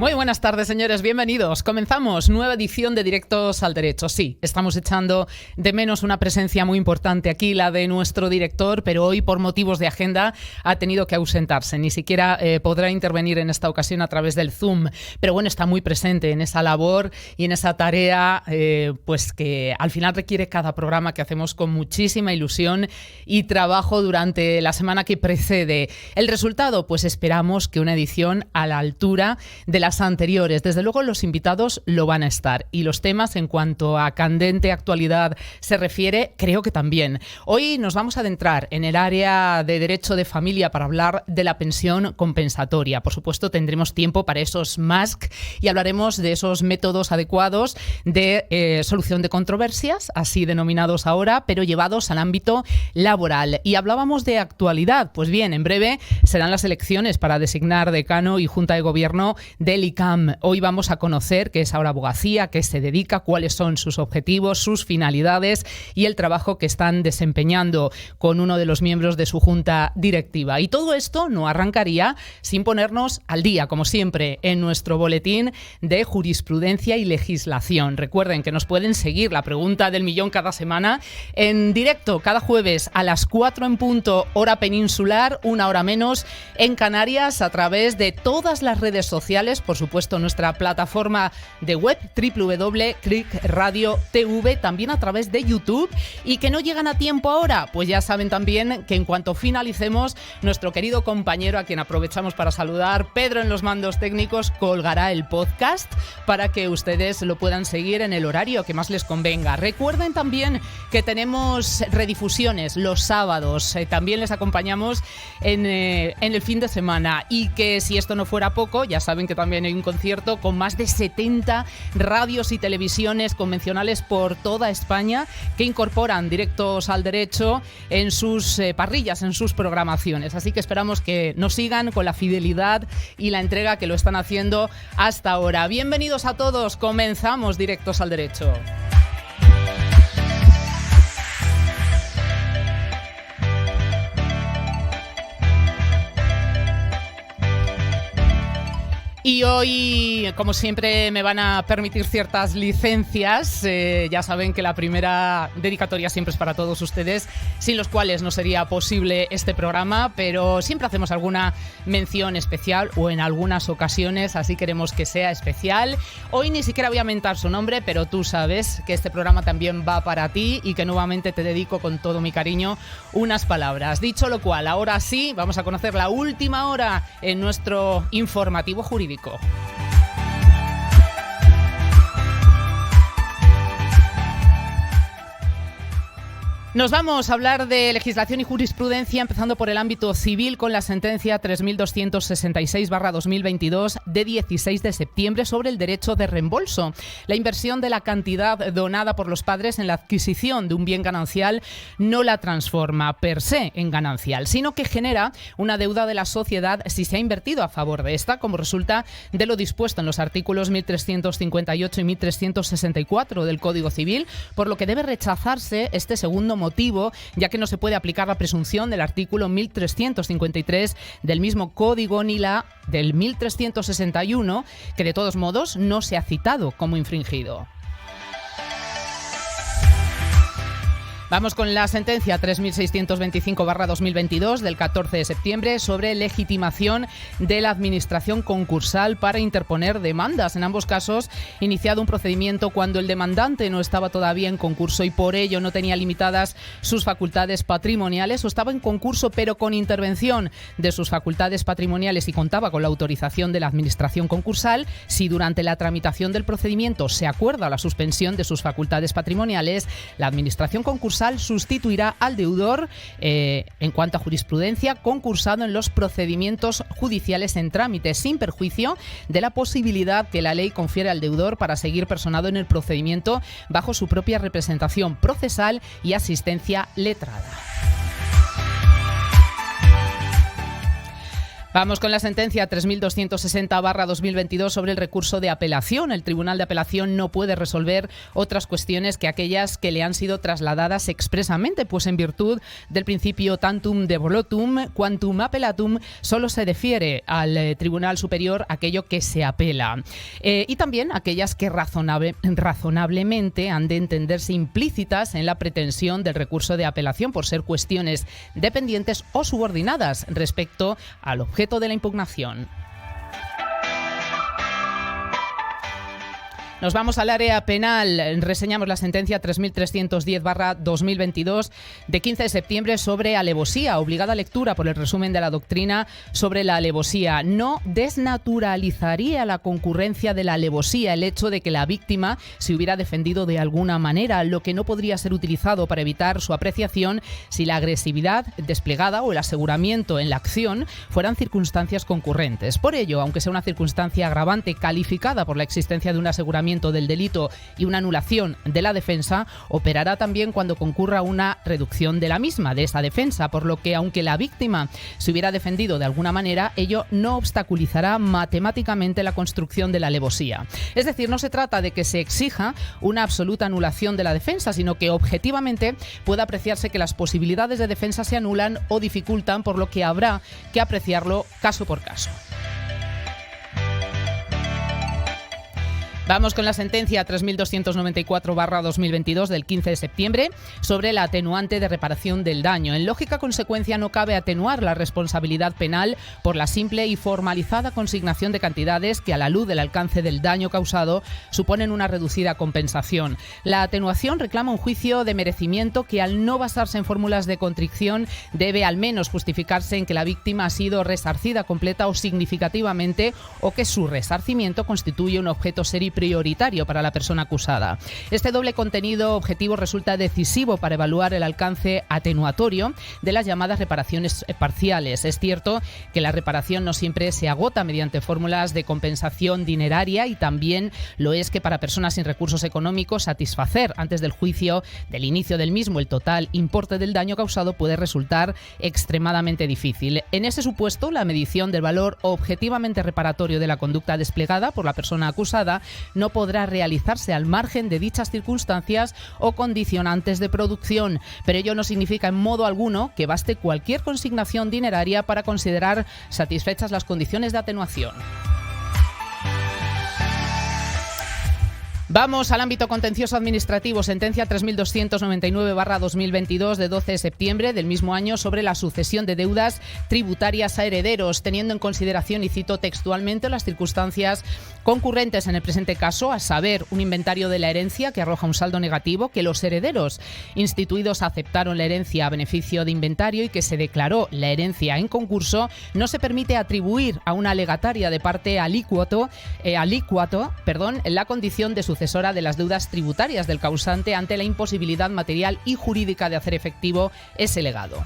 Muy buenas tardes, señores, bienvenidos. Comenzamos nueva edición de Directos al Derecho. Sí, estamos echando de menos una presencia muy importante aquí, la de nuestro director, pero hoy por motivos de agenda ha tenido que ausentarse. Ni siquiera podrá intervenir en esta ocasión a través del Zoom, pero bueno, está muy presente en esa labor y en esa tarea pues que al final requiere cada programa que hacemos con muchísima ilusión y trabajo durante la semana que precede. El resultado, pues esperamos que una edición a la altura de las anteriores. Desde luego los invitados lo van a estar y los temas en cuanto a candente actualidad se refiere, creo que también. Hoy nos vamos a adentrar en el área de derecho de familia para hablar de la pensión compensatoria. Por supuesto tendremos tiempo para esos MASC y hablaremos de esos métodos adecuados de solución de controversias, así denominados ahora, pero llevados al ámbito laboral. Y hablábamos de actualidad. Pues bien, en breve serán las elecciones para designar decano y junta de gobierno del ICAM. Hoy vamos a conocer qué es ahora abogacía, qué se dedica, cuáles son sus objetivos, sus finalidades y el trabajo que están desempeñando con uno de los miembros de su junta directiva. Y todo esto no arrancaría sin ponernos al día, como siempre, en nuestro boletín de jurisprudencia y legislación. Recuerden que nos pueden seguir la pregunta del millón cada semana en directo cada jueves a las 4 en punto, hora peninsular, una hora menos en Canarias, a través de todas las redes sociales, por supuesto nuestra plataforma de web www.click.radio.tv, también a través de YouTube, y que no llegan a tiempo ahora, pues ya saben también que en cuanto finalicemos, nuestro querido compañero, a quien aprovechamos para saludar, Pedro en los mandos técnicos, colgará el podcast para que ustedes lo puedan seguir en el horario que más les convenga. Recuerden también que tenemos redifusiones los sábados, también les acompañamos en el fin de semana, y que si esto no fuera poco, ya saben que también hay un concierto con más de 70 radios y televisiones convencionales por toda España que incorporan Directos al Derecho en sus parrillas, en sus programaciones. Así que esperamos que nos sigan con la fidelidad y la entrega que lo están haciendo hasta ahora. Bienvenidos a todos, comenzamos Directos al Derecho. Y hoy, como siempre, me van a permitir ciertas licencias. Ya saben que la primera dedicatoria siempre es para todos ustedes, sin los cuales no sería posible este programa, pero siempre hacemos alguna mención especial o en algunas ocasiones así queremos que sea especial. Hoy ni siquiera voy a mentar su nombre, pero tú sabes que este programa también va para ti y que nuevamente te dedico con todo mi cariño unas palabras. Dicho lo cual, ahora sí, vamos a conocer la última hora en nuestro informativo jurídico. Nos vamos a hablar de legislación y jurisprudencia, empezando por el ámbito civil con la sentencia 3266/2022 de 16 de septiembre sobre el derecho de reembolso. La inversión de la cantidad donada por los padres en la adquisición de un bien ganancial no la transforma per se en ganancial, sino que genera una deuda de la sociedad si se ha invertido a favor de esta, como resulta de lo dispuesto en los artículos 1358 y 1364 del Código Civil, por lo que debe rechazarse este segundo motivo, ya que no se puede aplicar la presunción del artículo 1353 del mismo código ni la del 1361, que de todos modos no se ha citado como infringido. Vamos con la sentencia 3625/2022 del 14 de septiembre sobre legitimación de la administración concursal para interponer demandas. En ambos casos, iniciado un procedimiento cuando el demandante no estaba todavía en concurso y por ello no tenía limitadas sus facultades patrimoniales, o estaba en concurso pero con intervención de sus facultades patrimoniales y contaba con la autorización de la administración concursal. Si durante la tramitación del procedimiento se acuerda la suspensión de sus facultades patrimoniales, la administración concursal sustituirá al deudor en cuanto a jurisprudencia concursado en los procedimientos judiciales en trámite, sin perjuicio de la posibilidad que la ley confiere al deudor para seguir personado en el procedimiento bajo su propia representación procesal y asistencia letrada. Vamos con la sentencia 3260/2022 sobre el recurso de apelación. El Tribunal de Apelación no puede resolver otras cuestiones que aquellas que le han sido trasladadas expresamente, pues en virtud del principio tantum devolutum, quantum appellatum, solo se defiere al Tribunal Superior aquello que se apela. Y también aquellas que razonablemente han de entenderse implícitas en la pretensión del recurso de apelación por ser cuestiones dependientes o subordinadas respecto al objeto de la impugnación. Nos vamos al área penal. Reseñamos la sentencia 3310/2022 de 15 de septiembre sobre alevosía. Obligada lectura por el resumen de la doctrina sobre la alevosía. No desnaturalizaría la concurrencia de la alevosía el hecho de que la víctima se hubiera defendido de alguna manera, lo que no podría ser utilizado para evitar su apreciación si la agresividad desplegada o el aseguramiento en la acción fueran circunstancias concurrentes. Por ello, aunque sea una circunstancia agravante calificada por la existencia de un aseguramiento del delito y una anulación de la defensa, operará también cuando concurra una reducción de la misma, de esa defensa, por lo que aunque la víctima se hubiera defendido de alguna manera, ello no obstaculizará matemáticamente la construcción de la alevosía. Es decir, no se trata de que se exija una absoluta anulación de la defensa, sino que objetivamente puede apreciarse que las posibilidades de defensa se anulan o dificultan, por lo que habrá que apreciarlo caso por caso. Vamos con la sentencia 3294/2022 del 15 de septiembre sobre la atenuante de reparación del daño. En lógica consecuencia, no cabe atenuar la responsabilidad penal por la simple y formalizada consignación de cantidades que, a la luz del alcance del daño causado, suponen una reducida compensación. La atenuación reclama un juicio de merecimiento que, al no basarse en fórmulas de contrición, debe al menos justificarse en que la víctima ha sido resarcida completa o significativamente, o que su resarcimiento constituye un objeto serio prioritario para la persona acusada. Este doble contenido objetivo resulta decisivo para evaluar el alcance atenuatorio de las llamadas reparaciones parciales. Es cierto que la reparación no siempre se agota mediante fórmulas de compensación dineraria, y también lo es que para personas sin recursos económicos satisfacer antes del juicio del inicio del mismo el total importe del daño causado puede resultar extremadamente difícil. En ese supuesto, la medición del valor objetivamente reparatorio de la conducta desplegada por la persona acusada no podrá realizarse al margen de dichas circunstancias o condicionantes de producción, pero ello no significa en modo alguno que baste cualquier consignación dineraria para considerar satisfechas las condiciones de atenuación. Vamos al ámbito contencioso administrativo. Sentencia 3299/2022 de 12 de septiembre del mismo año sobre la sucesión de deudas tributarias a herederos, teniendo en consideración, y cito textualmente, las circunstancias concurrentes en el presente caso, a saber, un inventario de la herencia que arroja un saldo negativo, que los herederos instituidos aceptaron la herencia a beneficio de inventario y que se declaró la herencia en concurso, no se permite atribuir a una legataria de parte alícuoto, la condición de sucesora de las deudas tributarias del causante ante la imposibilidad material y jurídica de hacer efectivo ese legado.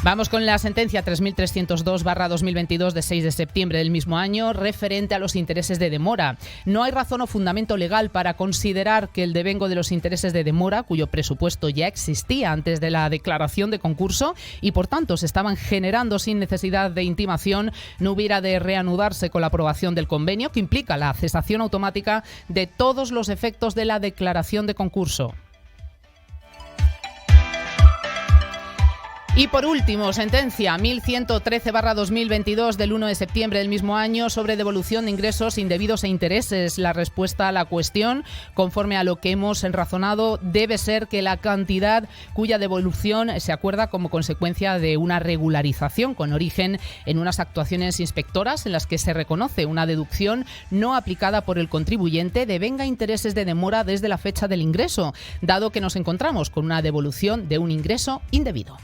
Vamos con la sentencia 3302/2022 de 6 de septiembre del mismo año, referente a los intereses de demora. No hay razón o fundamento legal para considerar que el devengo de los intereses de demora, cuyo presupuesto ya existía antes de la declaración de concurso y por tanto se estaban generando sin necesidad de intimación, no hubiera de reanudarse con la aprobación del convenio, que implica la cesación automática de todos los efectos de la declaración de concurso. Y por último, sentencia 1113/2022 del 1 de septiembre del mismo año sobre devolución de ingresos indebidos e intereses. La respuesta a la cuestión, conforme a lo que hemos razonado, debe ser que la cantidad cuya devolución se acuerda como consecuencia de una regularización con origen en unas actuaciones inspectoras en las que se reconoce una deducción no aplicada por el contribuyente devenga intereses de demora desde la fecha del ingreso, dado que nos encontramos con una devolución de un ingreso indebido.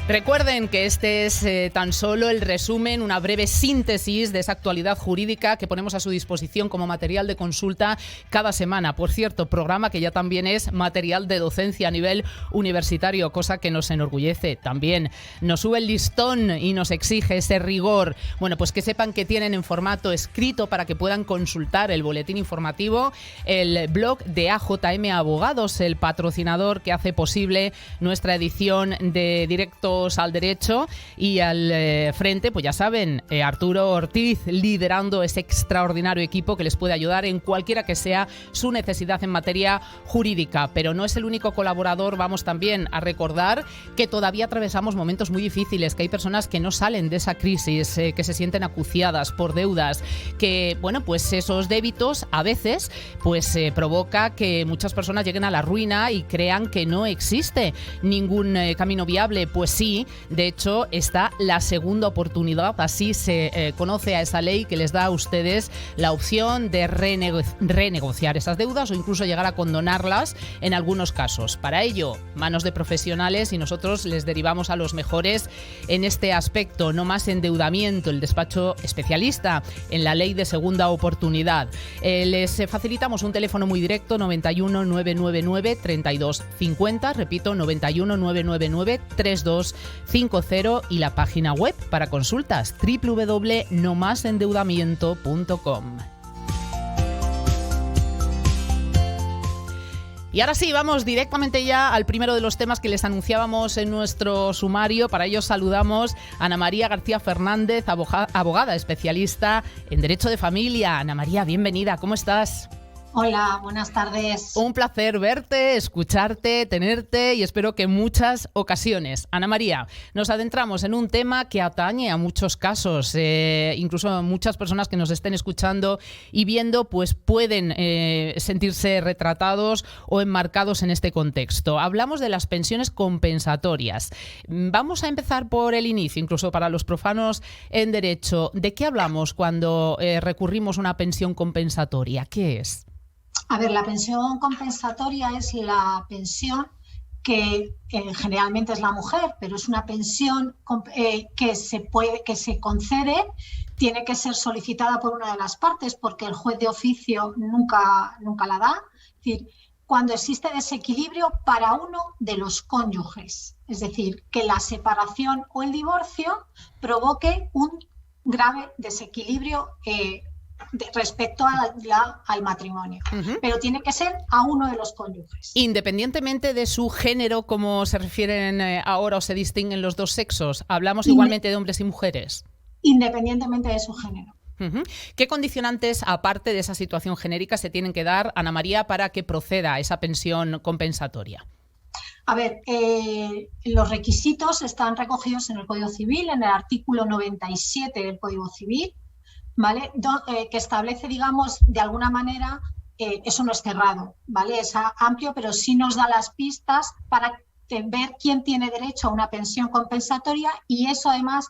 Recuerden que este es tan solo el resumen, una breve síntesis de esa actualidad jurídica que ponemos a su disposición como material de consulta cada semana. Por cierto, programa que ya también es material de docencia a nivel universitario, cosa que nos enorgullece también. Nos sube el listón y nos exige ese rigor. Bueno, pues que sepan que tienen en formato escrito para que puedan consultar el boletín informativo, el blog de AJM Abogados, el patrocinador que hace posible nuestra edición de Directos al Derecho, y al frente, pues ya saben, Arturo Ortiz liderando ese extraordinario equipo que les puede ayudar en cualquiera que sea su necesidad en materia jurídica. Pero no es el único colaborador. Vamos también a recordar que todavía atravesamos momentos muy difíciles, que hay personas que no salen de esa crisis, que se sienten acuciadas por deudas, que, bueno, pues esos débitos a veces pues provoca que muchas personas lleguen a la ruina y crean que no existe ningún camino viable. Pues sí, de hecho está la segunda oportunidad, así se conoce a esa ley que les da a ustedes la opción de renegociar esas deudas o incluso llegar a condonarlas en algunos casos. Para ello, manos de profesionales, y nosotros les derivamos a los mejores en este aspecto. No más endeudamiento, el despacho especialista en la ley de segunda oportunidad. Les facilitamos un teléfono muy directo, 91 999 3250, repito, 91 999 3250, y la página web para consultas www.nomasendeudamiento.com. Y ahora sí, vamos directamente ya al primero de los temas que les anunciábamos en nuestro sumario. Para ello saludamos a Ana María García Fernández, abogada especialista en Derecho de Familia. Ana María, bienvenida, ¿cómo estás? Hola, buenas tardes. Un placer verte, escucharte, tenerte, y espero que en muchas ocasiones. Ana María, nos adentramos en un tema que atañe a muchos casos, incluso muchas personas que nos estén escuchando y viendo pues pueden sentirse retratados o enmarcados en este contexto. Hablamos de las pensiones compensatorias. Vamos a empezar por el inicio, incluso para los profanos en derecho. ¿De qué hablamos cuando recurrimos a una pensión compensatoria? ¿Qué es? A ver, la pensión compensatoria es la pensión que generalmente es la mujer, pero es una pensión que se concede, tiene que ser solicitada por una de las partes porque el juez de oficio nunca la da. Es decir, cuando existe desequilibrio para uno de los cónyuges, es decir, que la separación o el divorcio provoque un grave desequilibrio respecto al matrimonio, pero tiene que ser a uno de los cónyuges. Independientemente de su género, como se refieren ahora o se distinguen los dos sexos, ¿hablamos igualmente de hombres y mujeres? Independientemente de su género. ¿Qué condicionantes, aparte de esa situación genérica, se tienen que dar, Ana María, para que proceda esa pensión compensatoria? A ver, los requisitos están recogidos en el Código Civil, en el artículo 97 del Código Civil, ¿vale? Que establece, digamos, de alguna manera, eso no es cerrado, ¿vale? Es amplio, pero sí nos da las pistas para ver quién tiene derecho a una pensión compensatoria, y eso además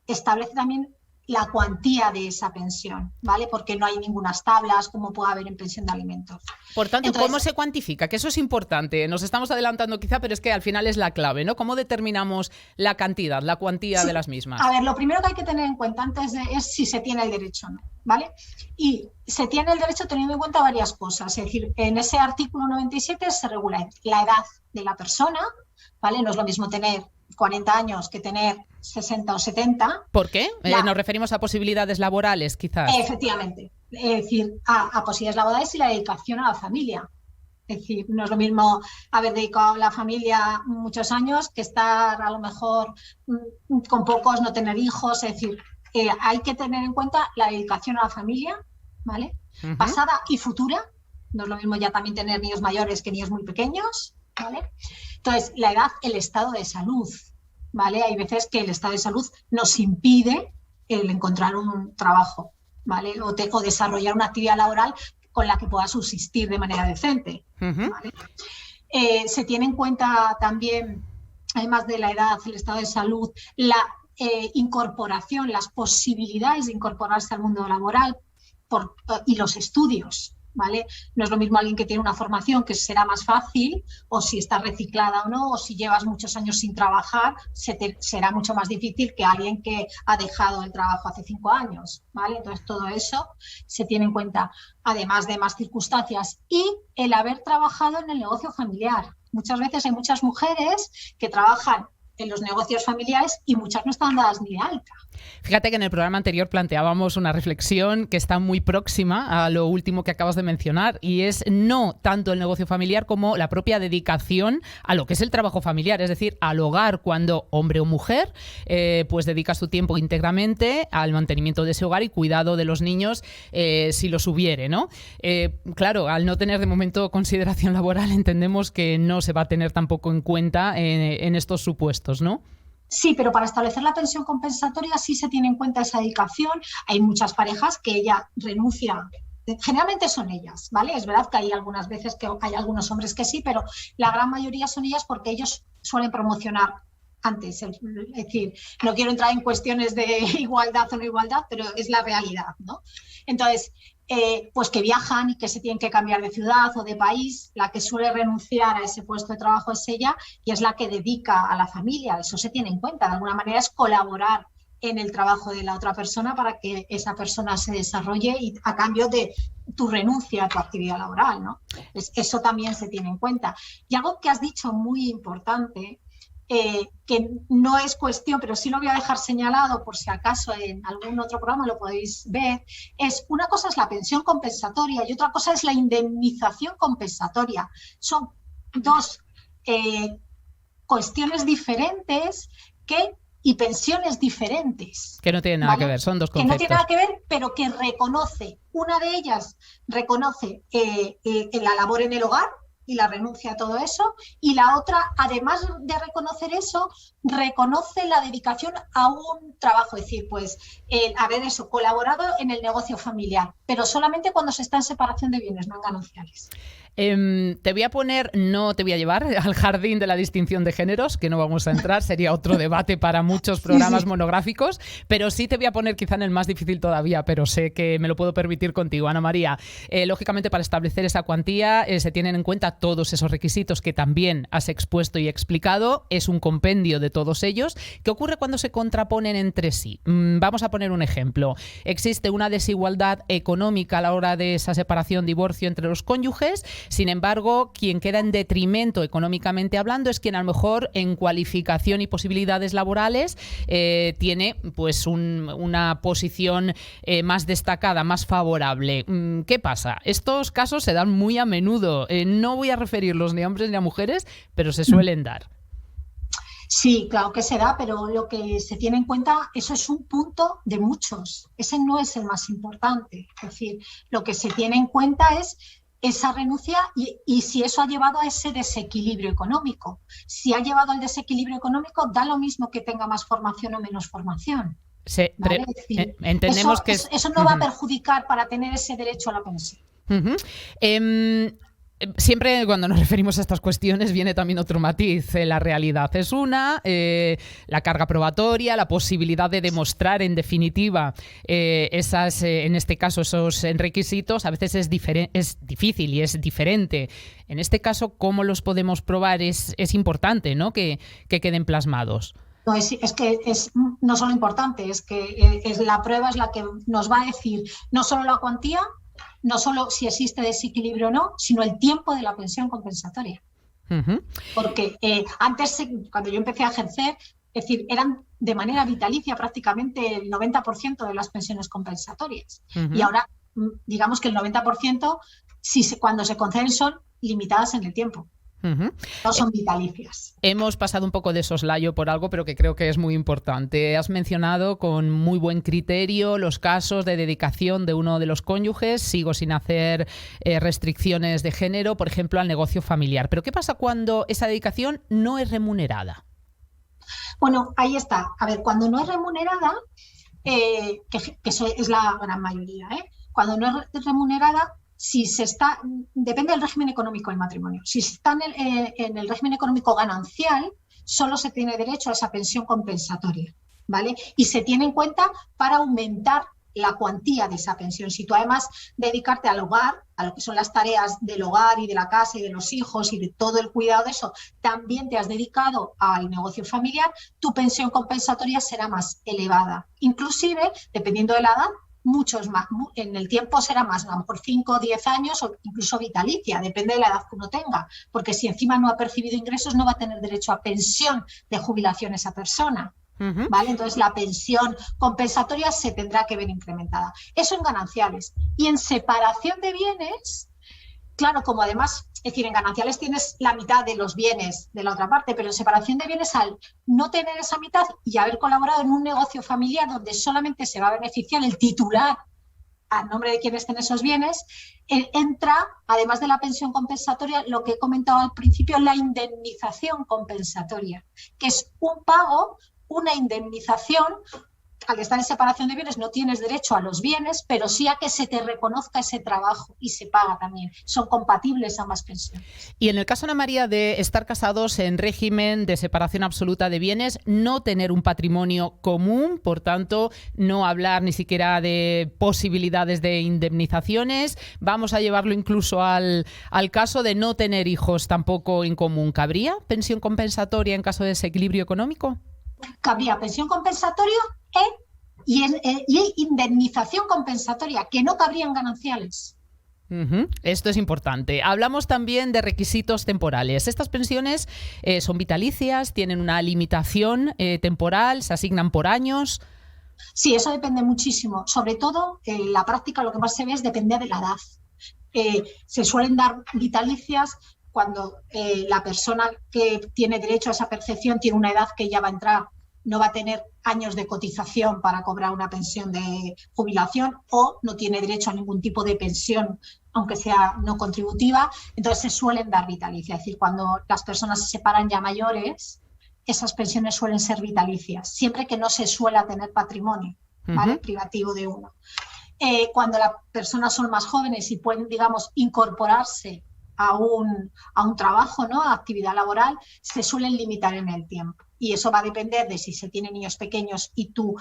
establece también la cuantía de esa pensión, ¿vale? Porque no hay ningunas tablas como puede haber en pensión de alimentos. Por tanto, entonces, ¿cómo se cuantifica? Que eso es importante. Nos estamos adelantando quizá, pero es que al final es la clave, ¿no? ¿Cómo determinamos la cantidad, la cuantía de las mismas? A ver, lo primero que hay que tener en cuenta antes es si se tiene el derecho o no, ¿vale? Y se tiene el derecho teniendo en cuenta varias cosas. Es decir, en ese artículo 97 se regula la edad de la persona, ¿vale? No es lo mismo tener 40 años que tener 60 o 70. ¿Por qué? Nos referimos a posibilidades laborales, quizás. Efectivamente. Es decir, a posibilidades laborales y la dedicación a la familia. Es decir, no es lo mismo haber dedicado a la familia muchos años que estar a lo mejor con pocos, no tener hijos. Es decir, hay que tener en cuenta la dedicación a la familia, ¿vale? Pasada y futura. No es lo mismo ya también tener niños mayores que niños muy pequeños, ¿vale? Entonces, la edad, el estado de salud, ¿vale? Hay veces que el estado de salud nos impide el encontrar un trabajo, ¿vale? O desarrollar una actividad laboral con la que pueda subsistir de manera decente, ¿vale? Se tiene en cuenta también, además de la edad, el estado de salud, la incorporación, las posibilidades de incorporarse al mundo laboral y los estudios, ¿vale? No es lo mismo alguien que tiene una formación que será más fácil, o si está reciclada o no, o si llevas muchos años sin trabajar, será mucho más difícil que alguien que ha dejado el trabajo hace 5 años, ¿vale? Entonces todo eso se tiene en cuenta, además de más circunstancias, y el haber trabajado en el negocio familiar. Muchas veces hay muchas mujeres que trabajan en los negocios familiares y muchas no están dadas ni de alta. Fíjate que en el programa anterior planteábamos una reflexión que está muy próxima a lo último que acabas de mencionar, y es no tanto el negocio familiar como la propia dedicación a lo que es el trabajo familiar, es decir, al hogar, cuando hombre o mujer pues dedica su tiempo íntegramente al mantenimiento de ese hogar y cuidado de los niños, si los hubiere, ¿no? Claro, al no tener de momento consideración laboral, entendemos que no se va a tener tampoco en cuenta en estos supuestos, ¿no? Sí, pero para establecer la pensión compensatoria sí se tiene en cuenta esa dedicación. Hay muchas parejas que ella renuncia, generalmente son ellas, ¿vale? Es verdad que hay algunas veces que hay algunos hombres que sí, pero la gran mayoría son ellas porque ellos suelen promocionar antes. Es decir, no quiero entrar en cuestiones de igualdad o no igualdad, pero es la realidad, ¿no? Entonces, pues que viajan y que se tienen que cambiar de ciudad o de país, la que suele renunciar a ese puesto de trabajo es ella y es la que dedica a la familia. Eso se tiene en cuenta. De alguna manera es colaborar en el trabajo de la otra persona para que esa persona se desarrolle y a cambio de tu renuncia a tu actividad laboral, ¿no? Eso también se tiene en cuenta. Y algo que has dicho muy importante, que no es cuestión, pero sí lo voy a dejar señalado por si acaso en algún otro programa lo podéis ver, es una cosa es la pensión compensatoria y otra cosa es la indemnización compensatoria. Son dos cuestiones diferentes y pensiones diferentes. Que no tienen nada, ¿vale?, que ver, son dos conceptos. Que no tienen nada que ver, pero que reconoce, una de ellas reconoce la labor en el hogar y la renuncia a todo eso, y la otra, además de reconocer eso, reconoce la dedicación a un trabajo, es decir, pues haber colaborado en el negocio familiar, pero solamente cuando se está en separación de bienes, no en gananciales. Te voy a poner, no te voy a llevar al jardín de la distinción de géneros, que no vamos a entrar, sería otro debate para muchos programas monográficos, pero sí te voy a poner quizá en el más difícil todavía, pero sé que me lo puedo permitir contigo, Ana María. Lógicamente, para establecer esa cuantía se tienen en cuenta todos esos requisitos que también has expuesto y explicado, es un compendio de todos ellos. ¿Qué ocurre cuando se contraponen entre sí? Vamos a poner un ejemplo. Existe una desigualdad económica a la hora de esa separación, divorcio entre los cónyuges. Sin embargo, quien queda en detrimento económicamente hablando es quien a lo mejor en cualificación y posibilidades laborales tiene pues una posición más destacada, más favorable. ¿Qué pasa? Estos casos se dan muy a menudo. No voy a referirlos ni a hombres ni a mujeres, pero se suelen dar. Sí, claro que se da, pero lo que se tiene en cuenta, eso es un punto de muchos. Ese no es el más importante. Es decir, lo que se tiene en cuenta es esa renuncia y si eso ha llevado a ese desequilibrio económico. Si ha llevado al desequilibrio económico, da lo mismo que tenga más formación o menos formación. Sí, ¿vale? Es decir, entendemos eso no va a perjudicar para tener ese derecho a la pensión. Siempre cuando nos referimos a estas cuestiones viene también otro matiz. La realidad es una, la carga probatoria, la posibilidad de demostrar en definitiva esas, en este caso esos requisitos, a veces es difícil y es diferente. En este caso, ¿cómo los podemos probar? Es importante, ¿no?, que queden plasmados. No, es que es no solo importante, es que la prueba es la que nos va a decir no solo la cuantía, no solo si existe desequilibrio o no, sino el tiempo de la pensión compensatoria. Porque antes, cuando yo empecé a ejercer, es decir, eran de manera vitalicia prácticamente el 90% de las pensiones compensatorias. Y ahora, digamos que el 90%, cuando se conceden, son limitadas en el tiempo. No son vitalicias. Hemos pasado un poco de soslayo por algo, pero que creo que es muy importante. Has mencionado con muy buen criterio los casos de dedicación de uno de los cónyuges. Sigo sin hacer restricciones de género, por ejemplo, al negocio familiar. Pero ¿qué pasa cuando esa dedicación no es remunerada? Bueno, ahí está. A ver, cuando no es remunerada, que eso es la gran mayoría, cuando no es remunerada, depende del régimen económico del matrimonio. Si se está en el régimen económico ganancial, solo se tiene derecho a esa pensión compensatoria, ¿vale? Y se tiene en cuenta para aumentar la cuantía de esa pensión. Si tú además dedicarte al hogar, a lo que son las tareas del hogar y de la casa y de los hijos y de todo el cuidado de eso, también te has dedicado al negocio familiar, tu pensión compensatoria será más elevada. Inclusive, dependiendo de la edad, muchos más, en el tiempo será más, a lo mejor 5 o 10 años o incluso vitalicia, depende de la edad que uno tenga, porque si encima no ha percibido ingresos no va a tener derecho a pensión de jubilación esa persona. ¿Vale? Entonces la pensión compensatoria se tendrá que ver incrementada. Eso en gananciales. Y en separación de bienes, claro, como además, es decir, en gananciales tienes la mitad de los bienes de la otra parte, pero en separación de bienes, al no tener esa mitad y haber colaborado en un negocio familiar donde solamente se va a beneficiar el titular a nombre de quien estén esos bienes, entra, además de la pensión compensatoria, lo que he comentado al principio, la indemnización compensatoria, que es un pago, una indemnización. Al estar en separación de bienes no tienes derecho a los bienes, pero sí a que se te reconozca ese trabajo y se paga también. Son compatibles ambas pensiones. Y en el caso, Ana María, de estar casados en régimen de separación absoluta de bienes, no tener un patrimonio común, por tanto, no hablar ni siquiera de posibilidades de indemnizaciones, vamos a llevarlo incluso al caso de no tener hijos tampoco en común. ¿Cabría pensión compensatoria en caso de desequilibrio económico? Cabría pensión compensatoria y indemnización compensatoria, que no cabrían gananciales. Esto es importante. Hablamos también de requisitos temporales. Estas pensiones son vitalicias, tienen una limitación temporal, se asignan por años. Sí, eso depende muchísimo. Sobre todo, en la práctica lo que más se ve es depender de la edad. Se suelen dar vitalicias cuando la persona que tiene derecho a esa percepción tiene una edad que ya va a entrar, no va a tener años de cotización para cobrar una pensión de jubilación o no tiene derecho a ningún tipo de pensión, aunque sea no contributiva. Entonces se suelen dar vitalicias. Es decir, cuando las personas se separan ya mayores, esas pensiones suelen ser vitalicias, siempre que no se suela tener patrimonio, ¿vale? Privativo de uno. Cuando las personas son más jóvenes y pueden, digamos, incorporarse a un trabajo, ¿no?, a actividad laboral, se suelen limitar en el tiempo. Y eso va a depender de si se tienen niños pequeños y tu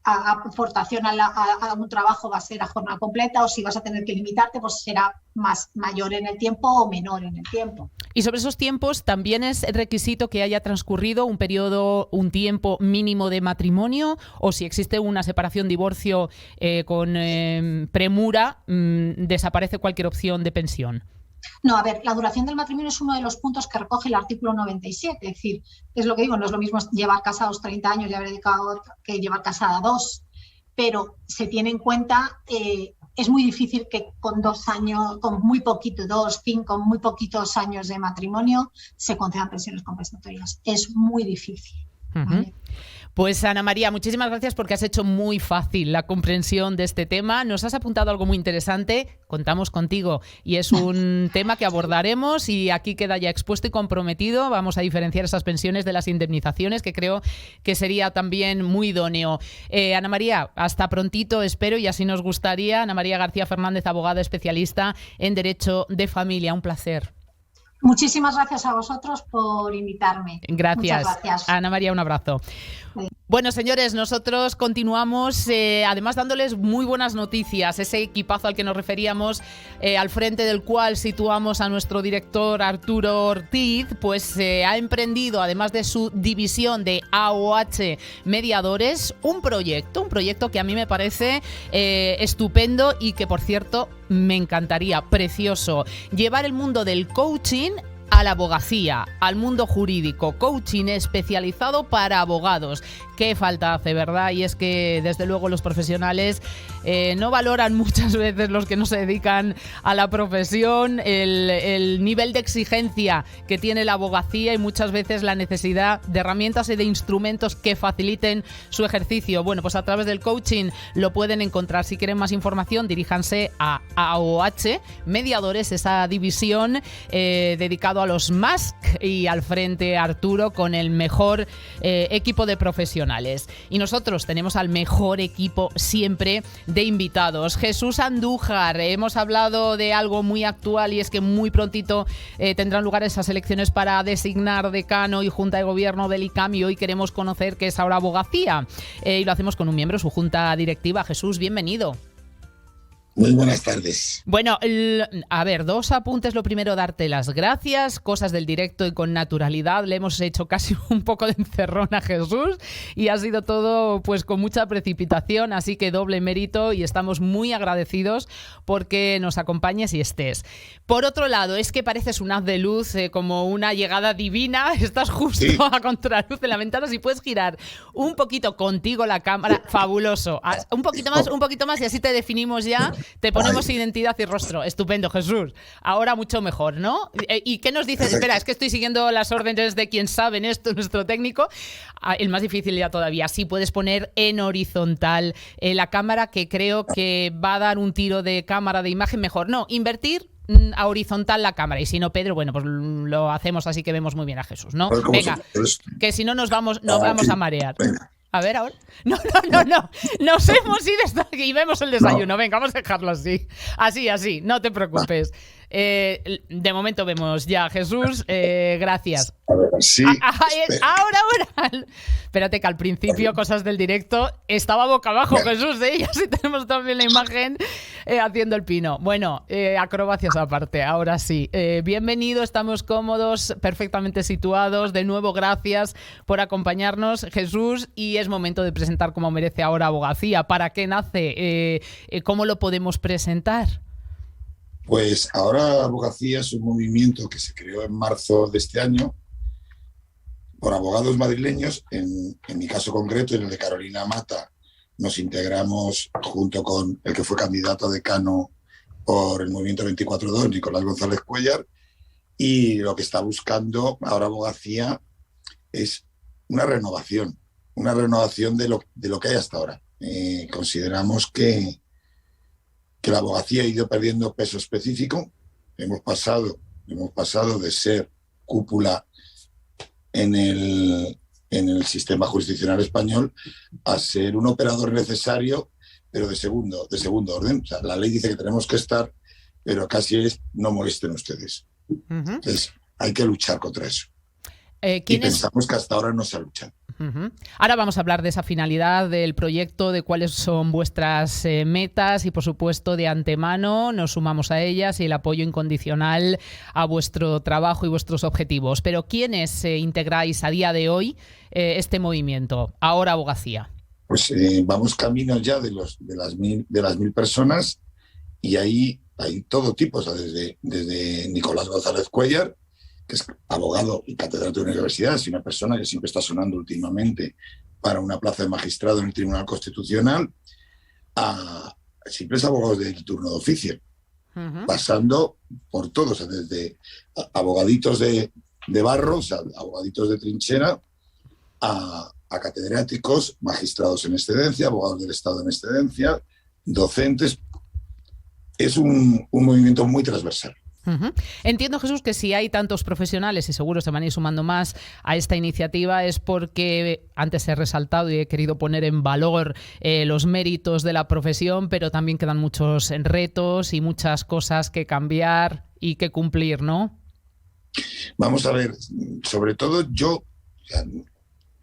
aportación a un trabajo va a ser a jornada completa, o si vas a tener que limitarte, pues será mayor en el tiempo o menor en el tiempo. Y sobre esos tiempos, ¿también es requisito que haya transcurrido un tiempo mínimo de matrimonio? O si existe una separación, divorcio con premura, desaparece cualquier opción de pensión. No, a ver, la duración del matrimonio es uno de los puntos que recoge el artículo 97, es decir, es lo que digo, no es lo mismo llevar casados 30 años y haber dedicado que llevar casada 2, pero se tiene en cuenta, es muy difícil que con 2 años, con muy poquito, 2, 5, muy poquitos años de matrimonio se concedan pensiones compensatorias, es muy difícil. ¿Vale? Pues Ana María, muchísimas gracias porque has hecho muy fácil la comprensión de este tema. Nos has apuntado algo muy interesante, contamos contigo y es un tema que abordaremos y aquí queda ya expuesto y comprometido. Vamos a diferenciar esas pensiones de las indemnizaciones, que creo que sería también muy idóneo. Ana María, hasta prontito, espero, y así nos gustaría. Ana María García Fernández, abogada especialista en Derecho de Familia. Un placer. Muchísimas gracias a vosotros por invitarme. Gracias. Muchas gracias. Ana María, un abrazo. Sí. Bueno, señores, nosotros continuamos además dándoles muy buenas noticias. Ese equipazo al que nos referíamos, al frente del cual situamos a nuestro director Arturo Ortiz, pues ha emprendido, además de su división de AOH Mediadores, un proyecto que a mí me parece estupendo y que, por cierto, me encantaría, precioso. Llevar el mundo del coaching a la abogacía, al mundo jurídico, coaching especializado para abogados. Qué falta hace, ¿verdad? Y es que, desde luego, los profesionales no valoran muchas veces, los que no se dedican a la profesión, el nivel de exigencia que tiene la abogacía y muchas veces la necesidad de herramientas y de instrumentos que faciliten su ejercicio. Bueno, pues a través del coaching lo pueden encontrar. Si quieren más información, diríjanse a AOH Mediadores, esa división dedicado a los MASC, y al frente Arturo con el mejor equipo de profesionales. Y nosotros tenemos al mejor equipo siempre de invitados. Jesús Andújar, hemos hablado de algo muy actual y es que muy prontito tendrán lugar esas elecciones para designar decano y junta de gobierno del ICAM, y hoy queremos conocer qué es ahora abogacía, y lo hacemos con un miembro de su junta directiva. Jesús, bienvenido. Muy buenas tardes. Bueno, a ver, dos apuntes. Lo primero, darte las gracias, cosas del directo y con naturalidad. Le hemos hecho casi un poco de encerrón a Jesús y ha sido todo pues con mucha precipitación, así que doble mérito y estamos muy agradecidos porque nos acompañes y estés. Por otro lado, es que pareces un haz de luz, como una llegada divina. Estás justo sí, a contraluz de la ventana. Si puedes girar un poquito contigo la cámara, fabuloso. Un poquito más y así te definimos ya. Te ponemos identidad y rostro. Estupendo, Jesús. Ahora mucho mejor, ¿no? ¿Y qué nos dices? Espera, es que estoy siguiendo las órdenes de quien sabe en esto, nuestro técnico. El más difícil ya todavía. Sí, puedes poner en horizontal la cámara, que creo que va a dar un tiro de cámara de imagen mejor. No, invertir a horizontal la cámara. Y si no, Pedro, bueno, pues lo hacemos así que vemos muy bien a Jesús, ¿no? Venga, que si no nos vamos a marear. Venga. A ver, ahora. No. Nos hemos ido hasta aquí y vemos el desayuno. Venga, vamos a dejarlo así. Así, no te preocupes. De momento vemos ya a Jesús. Gracias. A ver, sí. Ahora. Espérate, que al principio, cosas del directo, estaba boca abajo Jesús, y así tenemos también la imagen haciendo el pino. Bueno, acrobacias aparte, ahora sí. Bienvenido, estamos cómodos, perfectamente situados. De nuevo, gracias por acompañarnos, Jesús, y es momento de presentar como merece ahora Abogacía. ¿Para qué nace? ¿Cómo lo podemos presentar? Pues ahora Abogacía es un movimiento que se creó en marzo de este año por abogados madrileños. En mi caso concreto, en el de Carolina Mata, nos integramos junto con el que fue candidato a decano por el Movimiento 24-2, Nicolás González Cuéllar, y lo que está buscando ahora Abogacía es una renovación de lo que hay hasta ahora. Consideramos que la abogacía ha ido perdiendo peso específico. Hemos pasado de ser cúpula en el sistema jurisdiccional español a ser un operador necesario, pero de segundo orden. O sea, la ley dice que tenemos que estar, pero casi es no molesten ustedes. Entonces, hay que luchar contra eso. Y pensamos que hasta ahora no se ha luchado. Ahora vamos a hablar de esa finalidad del proyecto, de cuáles son vuestras metas y, por supuesto, de antemano nos sumamos a ellas y el apoyo incondicional a vuestro trabajo y vuestros objetivos. Pero ¿quiénes integráis a día de hoy este movimiento, ahora Abogacía? Pues vamos camino ya de las 1.000 personas, y ahí hay todo tipo, o sea, desde Nicolás González Cuéllar, que es abogado y catedrático de universidad, es una persona que siempre está sonando últimamente para una plaza de magistrado en el Tribunal Constitucional, a simples abogados del turno de oficio, pasando por todos, o sea, desde abogaditos de barro, o sea, abogaditos de trinchera, a catedráticos, magistrados en excedencia, abogados del Estado en excedencia, docentes. Es un movimiento muy transversal. Entiendo, Jesús, que si hay tantos profesionales, y seguro se van a ir sumando más a esta iniciativa, es porque antes he resaltado y he querido poner en valor los méritos de la profesión, pero también quedan muchos retos y muchas cosas que cambiar y que cumplir, ¿no? Vamos a ver, sobre todo yo,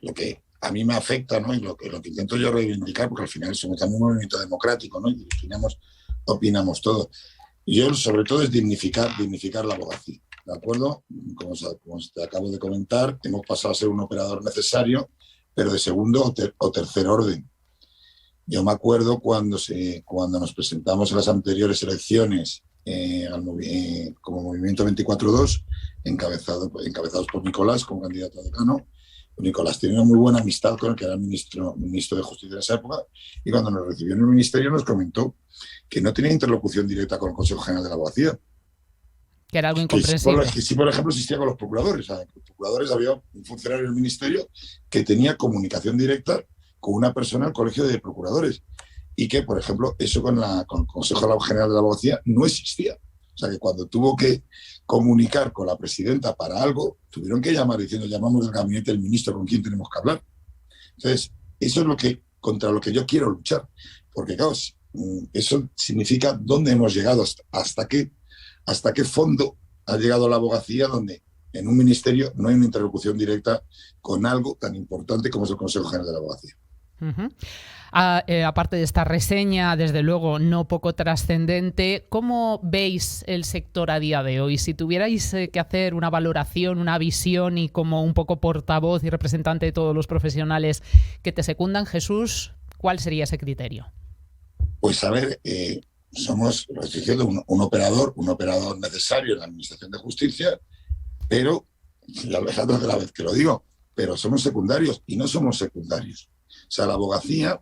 lo que a mí me afecta, ¿no? Y lo que intento yo reivindicar, porque al final somos también un movimiento democrático, ¿no? Y opinamos todo. Yo, sobre todo, es dignificar la abogacía, ¿de acuerdo? Como te acabo de comentar, hemos pasado a ser un operador necesario, pero de segundo o tercer orden. Yo me acuerdo cuando nos presentamos en las anteriores elecciones como Movimiento 24-2, encabezados por Nicolás como candidato a decano. Nicolás tenía una muy buena amistad con el que era el ministro de Justicia de esa época, y cuando nos recibió en el ministerio nos comentó que no tenía interlocución directa con el Consejo General de la Abogacía. Que era algo incomprensible. Que sí, por ejemplo, existía con los procuradores. O sea, los procuradores, había un funcionario del ministerio que tenía comunicación directa con una persona del Colegio de Procuradores, y que, por ejemplo, eso con el Consejo General de la Abogacía no existía. O sea, que cuando tuvo que comunicar con la presidenta para algo, tuvieron que llamar diciendo: llamamos del gabinete del ministro, ¿con quién tenemos que hablar? Entonces, eso es contra lo que yo quiero luchar. Porque, claro, eso significa dónde hemos llegado, hasta qué fondo ha llegado la abogacía, donde en un ministerio no hay una interlocución directa con algo tan importante como es el Consejo General de la Abogacía. Uh-huh. Aparte de esta reseña, desde luego no poco trascendente, ¿cómo veis el sector a día de hoy? Si tuvierais que hacer una valoración, una visión y como un poco portavoz y representante de todos los profesionales que te secundan, Jesús, ¿cuál sería ese criterio? Pues a ver, somos, lo estoy diciendo, un operador necesario en la Administración de Justicia, pero, la vez que lo digo, pero somos secundarios y no somos secundarios. O sea, la abogacía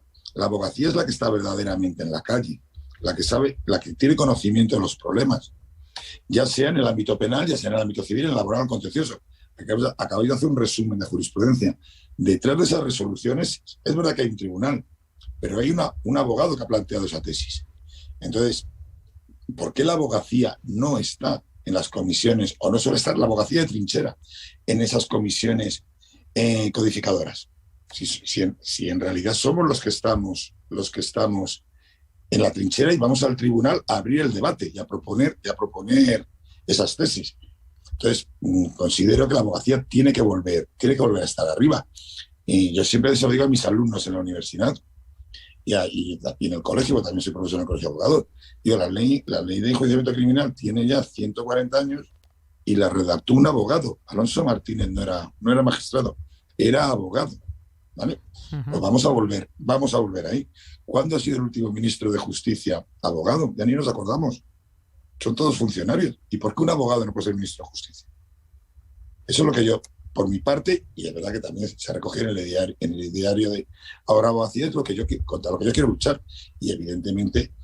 es la que está verdaderamente en la calle, la que sabe, la que tiene conocimiento de los problemas, ya sea en el ámbito penal, ya sea en el ámbito civil, en el laboral o contencioso. Acabáis de hacer un resumen de jurisprudencia. Detrás de esas resoluciones, es verdad que hay un tribunal, pero hay un abogado que ha planteado esa tesis. Entonces, ¿por qué la abogacía no está en las comisiones, o no suele estar la abogacía de trinchera en esas comisiones codificadoras? Si en realidad somos los que estamos en la trinchera y vamos al tribunal a abrir el debate y a proponer esas tesis. Entonces, considero que la abogacía tiene que volver a estar arriba. Y yo siempre se lo digo a mis alumnos en la universidad y en el colegio, porque también soy profesor en el colegio de abogados. Digo, la ley de enjuiciamiento criminal tiene ya 140 años y la redactó un abogado. Alonso Martínez no era magistrado, era abogado. ¿Vale? Uh-huh. Pues vamos a volver ahí. ¿Cuándo ha sido el último ministro de Justicia abogado? Ya ni nos acordamos. Son todos funcionarios. ¿Y por qué un abogado no puede ser ministro de Justicia? Eso es lo que yo, por mi parte, y es verdad que también se recoge en el diario de Ahora Abogacía, es contra lo que yo quiero luchar. Y evidentemente,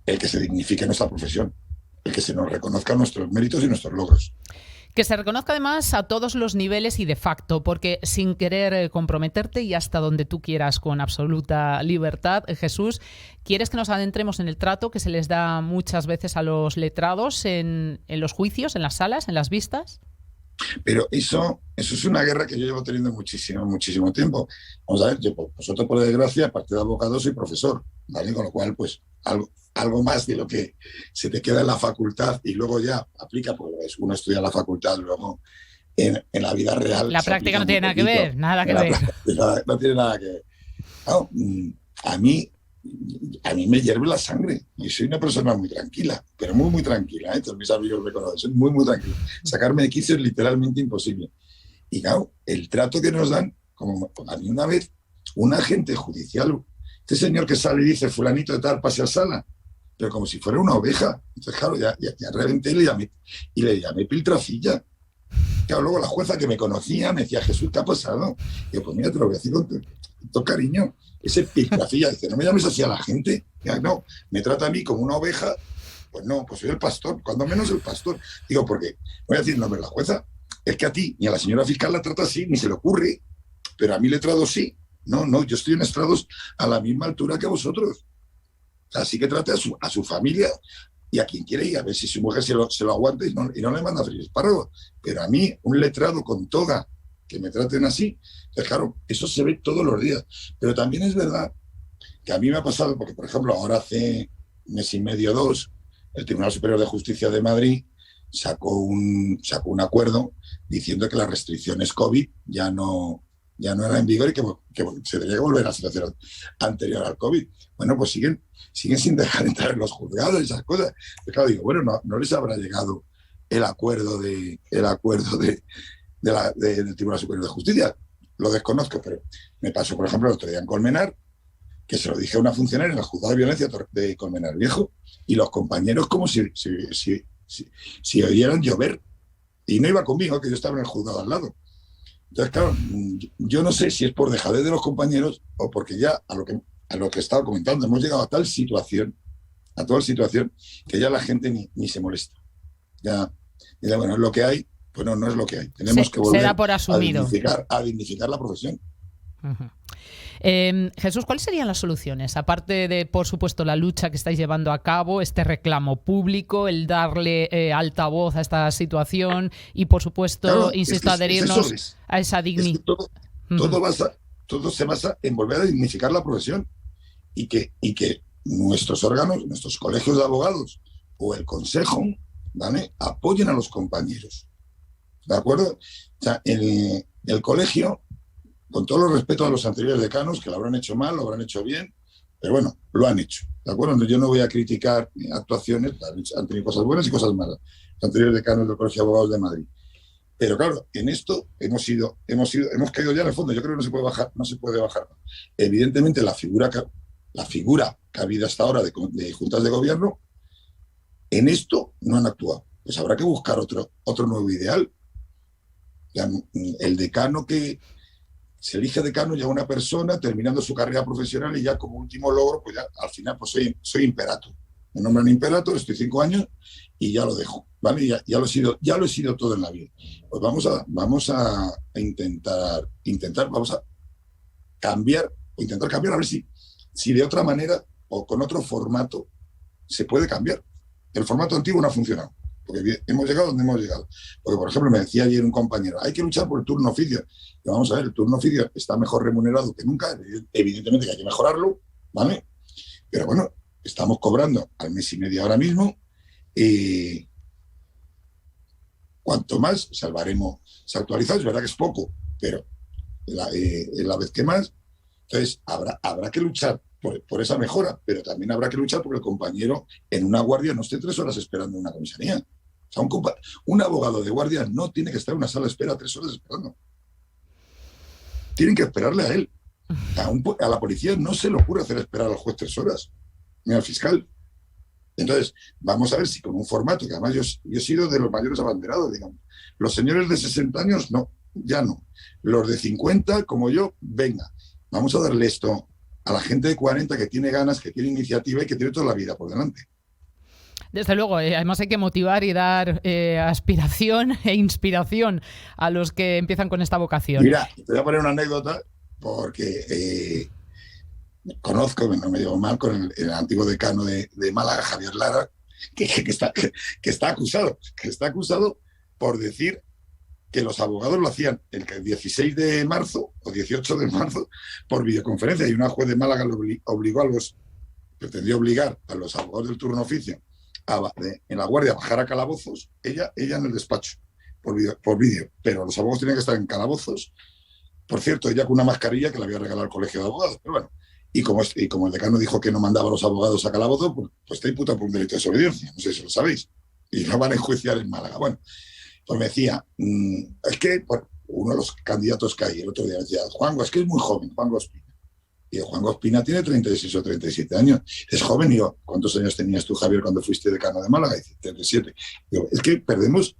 el que se dignifique nuestra profesión, el que se nos reconozca nuestros méritos y nuestros logros. Que se reconozca además a todos los niveles y de facto, porque sin querer comprometerte y hasta donde tú quieras con absoluta libertad, Jesús, ¿quieres que nos adentremos en el trato que se les da muchas veces a los letrados en los juicios, en las salas, en las vistas? Pero eso es una guerra que yo llevo teniendo muchísimo tiempo. Vamos a ver, vosotros por desgracia, aparte de abogado, soy profesor, ¿vale? Con lo cual, pues, algo más de lo que se te queda en la facultad y luego ya aplica, pues uno estudia en la facultad, luego en la vida real. La práctica no tiene nada que ver, nada que ver. No tiene nada que ver. No, a mí me hierve la sangre y soy una persona muy tranquila, pero muy tranquila, ¿eh? Todos mis amigos me conocen, soy muy tranquilo. Sacarme de quicio es literalmente imposible. Y claro, el trato que nos dan, como a mí una vez, un agente judicial, este señor que sale y dice fulanito de tal, pase a sala, pero como si fuera una oveja. Entonces, claro, ya reventé y le llamé piltrafilla. Claro, luego la jueza que me conocía me decía, Jesús, ¿qué ha pasado? Y yo, pues mira, te lo voy a decir con todo cariño. Ese piltrafilla, dice, no me llames así a la gente. Ya, no, me trata a mí como una oveja. Pues no, pues soy el pastor, cuando menos el pastor. Digo, porque, voy a decir, no, pero la jueza, es que a ti ni a la señora fiscal la trata así, ni se le ocurre, pero a mí letrado sí. No, yo estoy en estrados a la misma altura que vosotros. Así que trate a su familia y a quien quiere y a ver si su mujer se lo aguanta y no le manda a freír espárragos. Pero a mí, un letrado con toga, que me traten así, pues claro, eso se ve todos los días. Pero también es verdad que a mí me ha pasado, porque por ejemplo, ahora hace mes y medio, 2, el Tribunal Superior de Justicia de Madrid sacó un acuerdo diciendo que las restricciones COVID ya no era en vigor y que se tenía que volver a la situación anterior al COVID. Bueno, pues siguen sin dejar entrar en los juzgados y esas cosas. Pero claro, digo, bueno, no les habrá llegado el acuerdo del Tribunal Superior de Justicia. Lo desconozco, pero me pasó, por ejemplo, el otro día en Colmenar, que se lo dije a una funcionaria en el juzgado de violencia de Colmenar Viejo, y los compañeros como si oyeran llover. Y no iba conmigo, que yo estaba en el juzgado al lado. Entonces, claro, yo no sé si es por dejadez de los compañeros o porque ya a lo que estaba comentando hemos llegado a tal situación, que ya la gente ni se molesta. Ya, bueno, es lo que hay, pues no es lo que hay. Tenemos que volver por asumido. a dignificar la profesión. Uh-huh. Jesús, ¿cuáles serían las soluciones? Aparte de, por supuesto, la lucha que estáis llevando a cabo, este reclamo público, el darle altavoz a esta situación y, por supuesto, claro, insisto, adherirnos a esa dignidad. Todo se basa en volver a dignificar la profesión y que nuestros órganos, nuestros colegios de abogados o el consejo, ¿vale?, apoyen a los compañeros. ¿De acuerdo? O sea, el colegio, con todo el respeto a los anteriores decanos, que lo habrán hecho mal, lo habrán hecho bien, pero bueno, lo han hecho. ¿De acuerdo? Yo no voy a criticar actuaciones, han tenido cosas buenas y cosas malas, los anteriores decanos del Colegio de Abogados de Madrid. Pero claro, en esto hemos caído ya en el fondo. Yo creo que no se puede bajar, no se puede bajar. Evidentemente, la figura que ha habido hasta ahora de juntas de gobierno, en esto no han actuado. Pues habrá que buscar otro nuevo ideal. Ya, el decano que se elige decano ya una persona terminando su carrera profesional y ya como último logro, pues ya al final pues soy imperator. Me nombran imperator, estoy 5 años y ya lo dejo, ¿vale? Ya lo he sido todo en la vida. Pues vamos a intentar, vamos a cambiar, o intentar cambiar a ver si de otra manera o con otro formato se puede cambiar. El formato antiguo no ha funcionado, porque hemos llegado donde hemos llegado. Porque, por ejemplo, me decía ayer un compañero, hay que luchar por el turno oficio. Y vamos a ver, el turno oficio está mejor remunerado que nunca, evidentemente que hay que mejorarlo, ¿vale? Pero bueno, estamos cobrando al mes y medio ahora mismo, y cuanto más salvaremos, se actualiza, es verdad que es poco, pero la vez que más, entonces habrá que luchar por esa mejora, pero también habrá que luchar porque el compañero en una guardia no esté 3 horas esperando en una comisaría. O sea, un abogado de guardia no tiene que estar en una sala de espera 3 horas esperando. Tienen que esperarle a él. A la policía no se le ocurre hacer esperar al juez 3 horas, ni al fiscal. Entonces, vamos a ver si con un formato, que además yo he sido de los mayores abanderados, digamos. Los señores de 60 años, no, ya no. Los de 50, como yo, venga, vamos a darle esto a la gente de 40 que tiene ganas, que tiene iniciativa y que tiene toda la vida por delante. Desde luego, además hay que motivar y dar aspiración e inspiración a los que empiezan con esta vocación. Mira, te voy a poner una anécdota porque conozco, no me llevo mal, con el antiguo decano de Málaga, Javier Lara, que está acusado por decir que los abogados lo hacían el 16 de marzo o 18 de marzo por videoconferencia, y una juez de Málaga pretendió obligar a los abogados del turno oficio en la guardia a bajar a calabozos, ella en el despacho, por vídeo, pero los abogados tenían que estar en calabozos, por cierto, ella con una mascarilla que le había regalado el colegio de abogados, pero bueno, y como el decano dijo que no mandaba a los abogados a calabozos, pues está imputado por un delito de desobediencia, no sé si lo sabéis, y lo van a enjuiciar en Málaga. Bueno, pues me decía, es que uno de los candidatos que hay, el otro día me decía, Juanjo, es que es muy joven, Juanjo Ospina. Y Juanjo Ospina tiene 36 o 37 años. Es joven. Y yo, ¿cuántos años tenías tú, Javier, cuando fuiste decano de Málaga? Y dice, 37. Digo, es que perdemos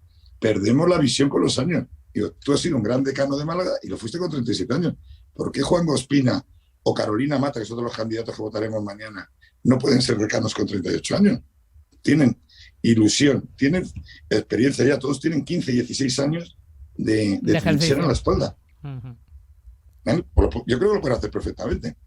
la visión con los años. Digo, tú has sido un gran decano de Málaga y lo fuiste con 37 años. ¿Por qué Juanjo Ospina o Carolina Mata, que son de los candidatos que votaremos mañana, no pueden ser decanos con 38 años? Tienen ilusión, tienen experiencia ya, todos tienen 15, 16 años de trinchera en la espalda. Uh-huh. Yo creo que lo pueden hacer perfectamente.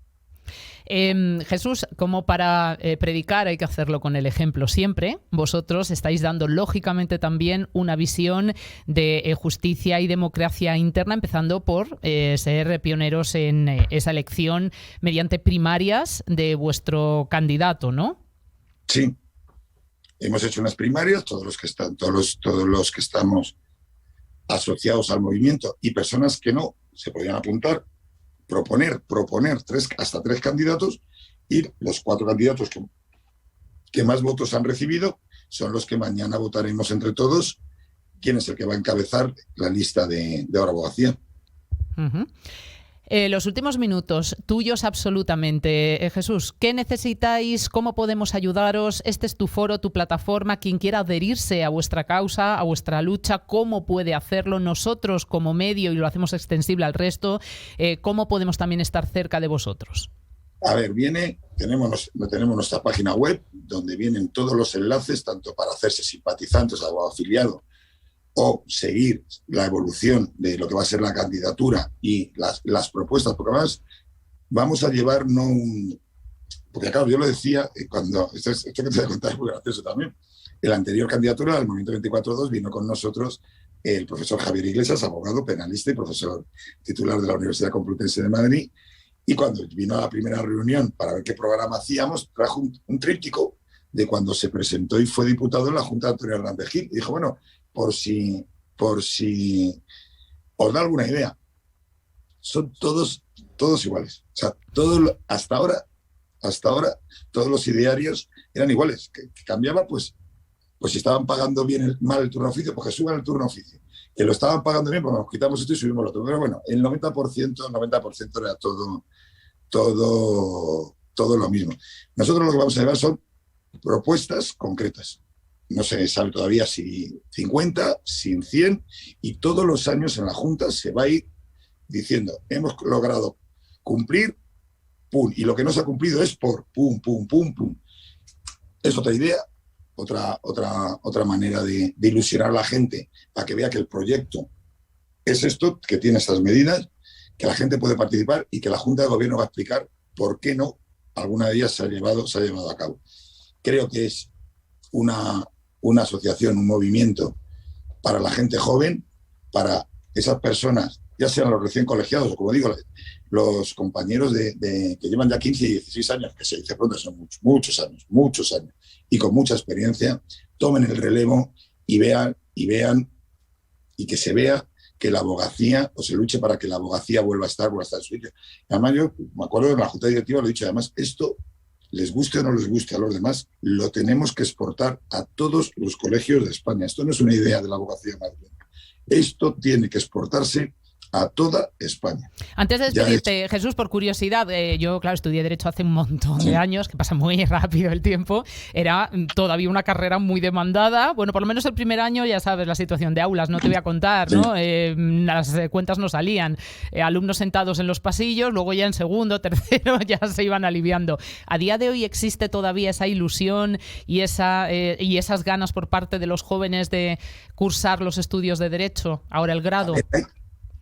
Jesús, como para predicar hay que hacerlo con el ejemplo siempre, vosotros estáis dando lógicamente también una visión de justicia y democracia interna, empezando por ser pioneros en esa elección mediante primarias de vuestro candidato, ¿no? Sí. Hemos hecho unas primarias, todos los que estamos asociados al movimiento y personas que no se podían apuntar, proponer hasta 3 candidatos, y los 4 candidatos que más votos han recibido son los que mañana votaremos entre todos quién es el que va a encabezar la lista de Ahora Abogacía. Uh-huh. Los últimos minutos, tuyos absolutamente. Jesús, ¿qué necesitáis? ¿Cómo podemos ayudaros? Este es tu foro, tu plataforma. Quien quiera adherirse a vuestra causa, a vuestra lucha, ¿cómo puede hacerlo? Nosotros como medio, y lo hacemos extensible al resto, ¿cómo podemos también estar cerca de vosotros? A ver, tenemos nuestra página web donde vienen todos los enlaces, tanto para hacerse simpatizantes o afiliado, o seguir la evolución de lo que va a ser la candidatura y las propuestas, porque además vamos a llevar porque claro, yo lo decía cuando, esto que te voy a contar es muy gracioso también, en la anterior candidatura del Movimiento 24-2 vino con nosotros el profesor Javier Iglesias, abogado, penalista y profesor titular de la Universidad Complutense de Madrid, Y cuando vino a la primera reunión para ver qué programa hacíamos, trajo un tríptico de cuando se presentó y fue diputado en la Junta de Antonio Hernández Gil. Y dijo, bueno, por si os da alguna idea, son todos iguales. O sea, hasta ahora, todos los idearios eran iguales. Que cambiaba, pues si estaban pagando bien mal el turno de oficio, pues que suban el turno de oficio. Que lo estaban pagando bien, pues nos quitamos esto y subimos lo otro. Pero bueno, el 90% era todo lo mismo. Nosotros lo que vamos a llevar son propuestas concretas. No se sabe todavía si 50, si 100, y todos los años en la Junta se va a ir diciendo, hemos logrado cumplir, pum, y lo que no se ha cumplido es por pum, pum, pum, pum. Es otra idea, otra manera de ilusionar a la gente para que vea que el proyecto es esto, que tiene estas medidas, que la gente puede participar y que la Junta de Gobierno va a explicar por qué no alguna de ellas se ha llevado a cabo. Creo que es una asociación, un movimiento para la gente joven, para esas personas, ya sean los recién colegiados o, como digo, los compañeros que llevan ya 15 y 16 años, que se dice pronto, son muchos años, y con mucha experiencia, tomen el relevo y vean y que se vea que la abogacía, o se luche para que la abogacía vuelva a estar en su sitio. Además, yo me acuerdo de la Junta Directiva, lo he dicho, además, esto, les guste o no les guste a los demás, lo tenemos que exportar a todos los colegios de España. Esto no es una idea de la abogacía madrileña. Esto tiene que exportarse a toda España. Antes de despedirte, Jesús, por curiosidad, yo, claro, estudié Derecho hace un montón de años, que pasa muy rápido el tiempo. Era todavía una carrera muy demandada. Bueno, por lo menos el primer año, ya sabes, la situación de aulas, no te voy a contar, ¿no? Las cuentas no salían. Alumnos sentados en los pasillos, luego ya en segundo, tercero, ya se iban aliviando. A día de hoy existe todavía esa ilusión y esas ganas por parte de los jóvenes de cursar los estudios de Derecho, ahora el grado.